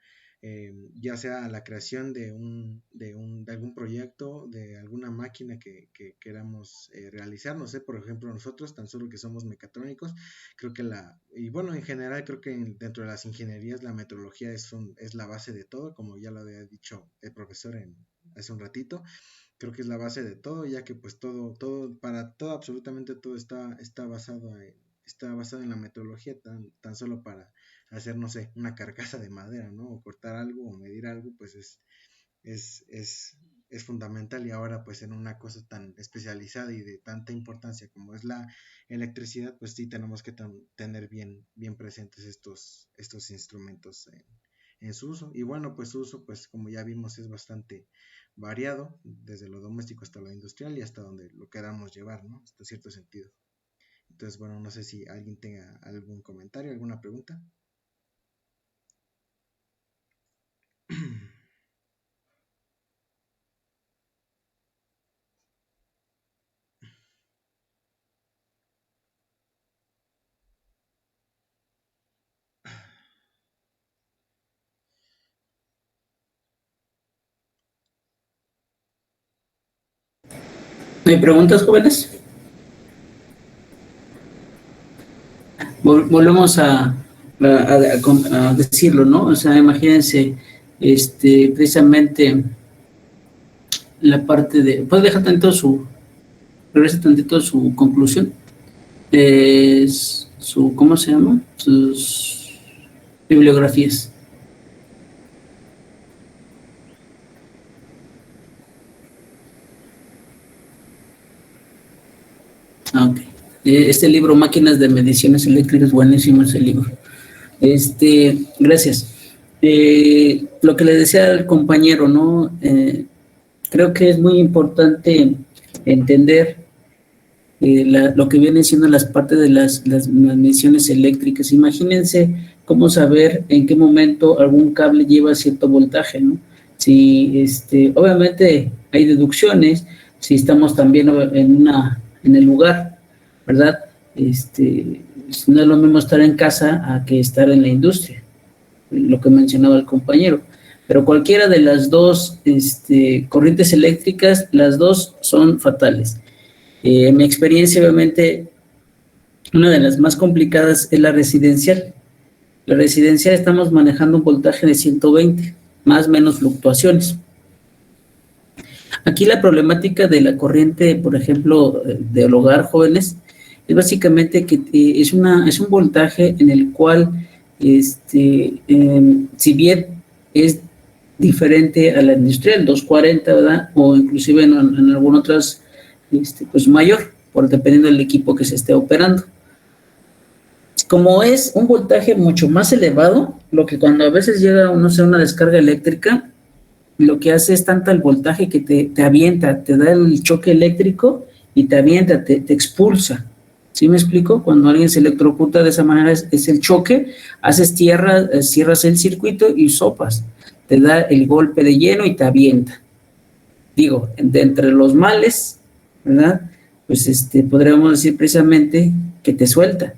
ya sea la creación de algún proyecto, de alguna máquina que queramos realizar. No sé, por ejemplo, nosotros, tan solo que somos mecatrónicos, creo que y bueno, en general creo que dentro de las ingenierías la metrología es la base de todo, como ya lo había dicho el profesor hace un ratito. Creo que es la base de todo, ya que pues absolutamente todo está basado en la metodología, tan solo para hacer, no sé, una carcasa de madera, ¿no? O cortar algo o medir algo, pues es, es, es fundamental. Y ahora pues en una cosa tan especializada y de tanta importancia como es la electricidad, pues sí tenemos que tener bien presentes estos instrumentos en su uso. Y bueno, pues su uso, pues como ya vimos, es bastante variado, desde lo doméstico hasta lo industrial y hasta donde lo queramos llevar, ¿no? Hasta cierto sentido. Entonces, bueno, no sé si alguien tenga algún comentario, alguna pregunta. ¿No hay preguntas, jóvenes? volvemos a decirlo, ¿no? O sea, imagínense, precisamente la parte de, puede dejar regresa tantito su conclusión, ¿cómo se llama? Sus bibliografías. Ok. Este libro, Máquinas de Mediciones Eléctricas, buenísimo ese libro. Gracias. Lo que le decía al compañero, ¿no? Creo que es muy importante entender lo que vienen siendo las partes de las mediciones eléctricas. Imagínense cómo saber en qué momento algún cable lleva cierto voltaje, ¿no? Si, obviamente hay deducciones, si estamos también en el lugar, ¿verdad? No es lo mismo estar en casa a que estar en la industria, lo que mencionaba el compañero. Pero cualquiera de las dos corrientes eléctricas, las dos son fatales. En mi experiencia, obviamente, una de las más complicadas es la residencial. La residencial estamos manejando un voltaje de 120, más o menos fluctuaciones. Aquí la problemática de la corriente, por ejemplo, del hogar, jóvenes, es básicamente que es un voltaje en el cual, si bien es diferente a la industrial, 240, ¿verdad? O inclusive en algunas otras, pues mayor, dependiendo del equipo que se esté operando. Como es un voltaje mucho más elevado, lo que cuando a veces llega, no sé, una descarga eléctrica, lo que hace es tanto el voltaje que te avienta, te da el choque eléctrico y te avienta, te expulsa. ¿Sí me explico? Cuando alguien se electrocuta de esa manera es el choque, haces tierra, cierras el circuito y sopas. Te da el golpe de lleno y te avienta. Digo, de entre los males, ¿verdad? Pues podríamos decir precisamente que te suelta.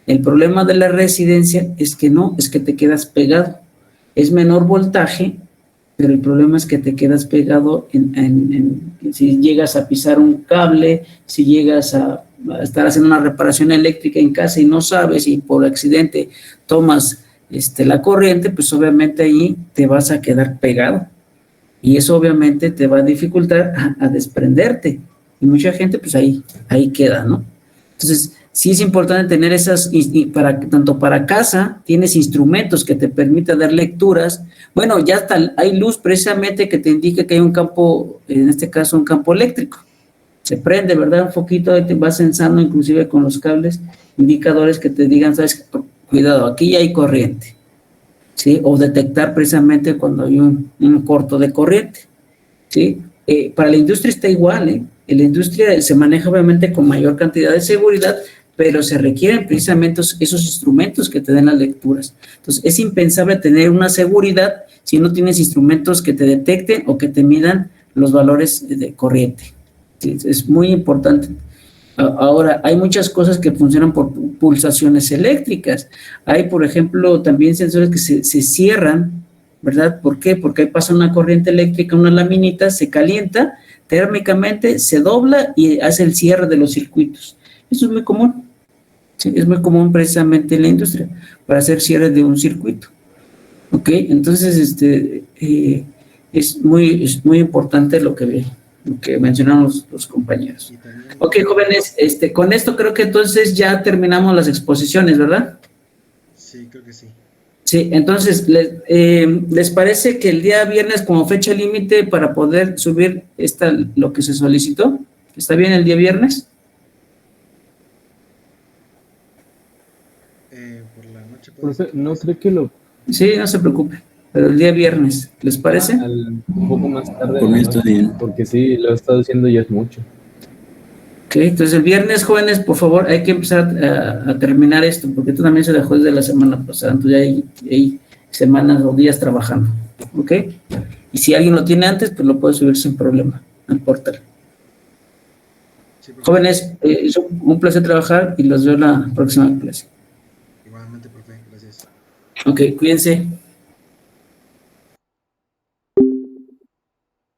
El problema de la residencia es que no, es que te quedas pegado. Es menor voltaje, pero el problema es que te quedas pegado si llegas a pisar un cable, si llegas a estar haciendo una reparación eléctrica en casa y no sabes y por accidente tomas la corriente, pues obviamente ahí te vas a quedar pegado. Y eso obviamente te va a dificultar a desprenderte. Y mucha gente pues ahí queda, ¿no? Entonces, sí es importante tener tanto para casa, tienes instrumentos que te permitan dar lecturas. Bueno, ya hay luz precisamente que te indica que hay un campo, en este caso un campo eléctrico. Se prende, ¿verdad? Un foquito, ahí te vas sensando inclusive con los cables, indicadores que te digan, ¿sabes? Cuidado, aquí ya hay corriente, ¿sí? O detectar precisamente cuando hay un corto de corriente, ¿sí? Para la industria está igual, ¿eh? En la industria se maneja obviamente con mayor cantidad de seguridad, pero se requieren precisamente esos instrumentos que te den las lecturas. Entonces, es impensable tener una seguridad si no tienes instrumentos que te detecten o que te midan los valores de corriente. Sí, es muy importante. Ahora, hay muchas cosas que funcionan por pulsaciones eléctricas. Hay, por ejemplo, también sensores que se cierran, ¿verdad? ¿Por qué? Porque ahí pasa una corriente eléctrica, una laminita, se calienta, térmicamente se dobla y hace el cierre de los circuitos. Eso es muy común. Sí, es muy común precisamente en la industria para hacer cierre de un circuito. ¿Ok? Entonces, es muy importante lo que mencionaron los compañeros. Ok, jóvenes, con esto creo que entonces ya terminamos las exposiciones, ¿verdad? Sí, creo que sí. Sí, entonces, ¿les parece que el día viernes como fecha límite para poder subir lo que se solicitó? ¿Está bien el día viernes? Por la noche. No creo que lo... Sí, no se preocupe, pero el día viernes, ¿les parece? Un poco más tarde. Por mí está bien. Porque sí, lo he estado haciendo ya es mucho. Ok, entonces el viernes, jóvenes, por favor, hay que empezar a terminar esto, porque esto también se dejó desde la semana pasada, entonces ya hay semanas o días trabajando, ¿ok? Y si alguien lo tiene antes, pues lo puede subir sin problema, no importa. Sí, jóvenes, es un placer trabajar y los veo en la próxima clase. Igualmente, profe, gracias. Ok, cuídense.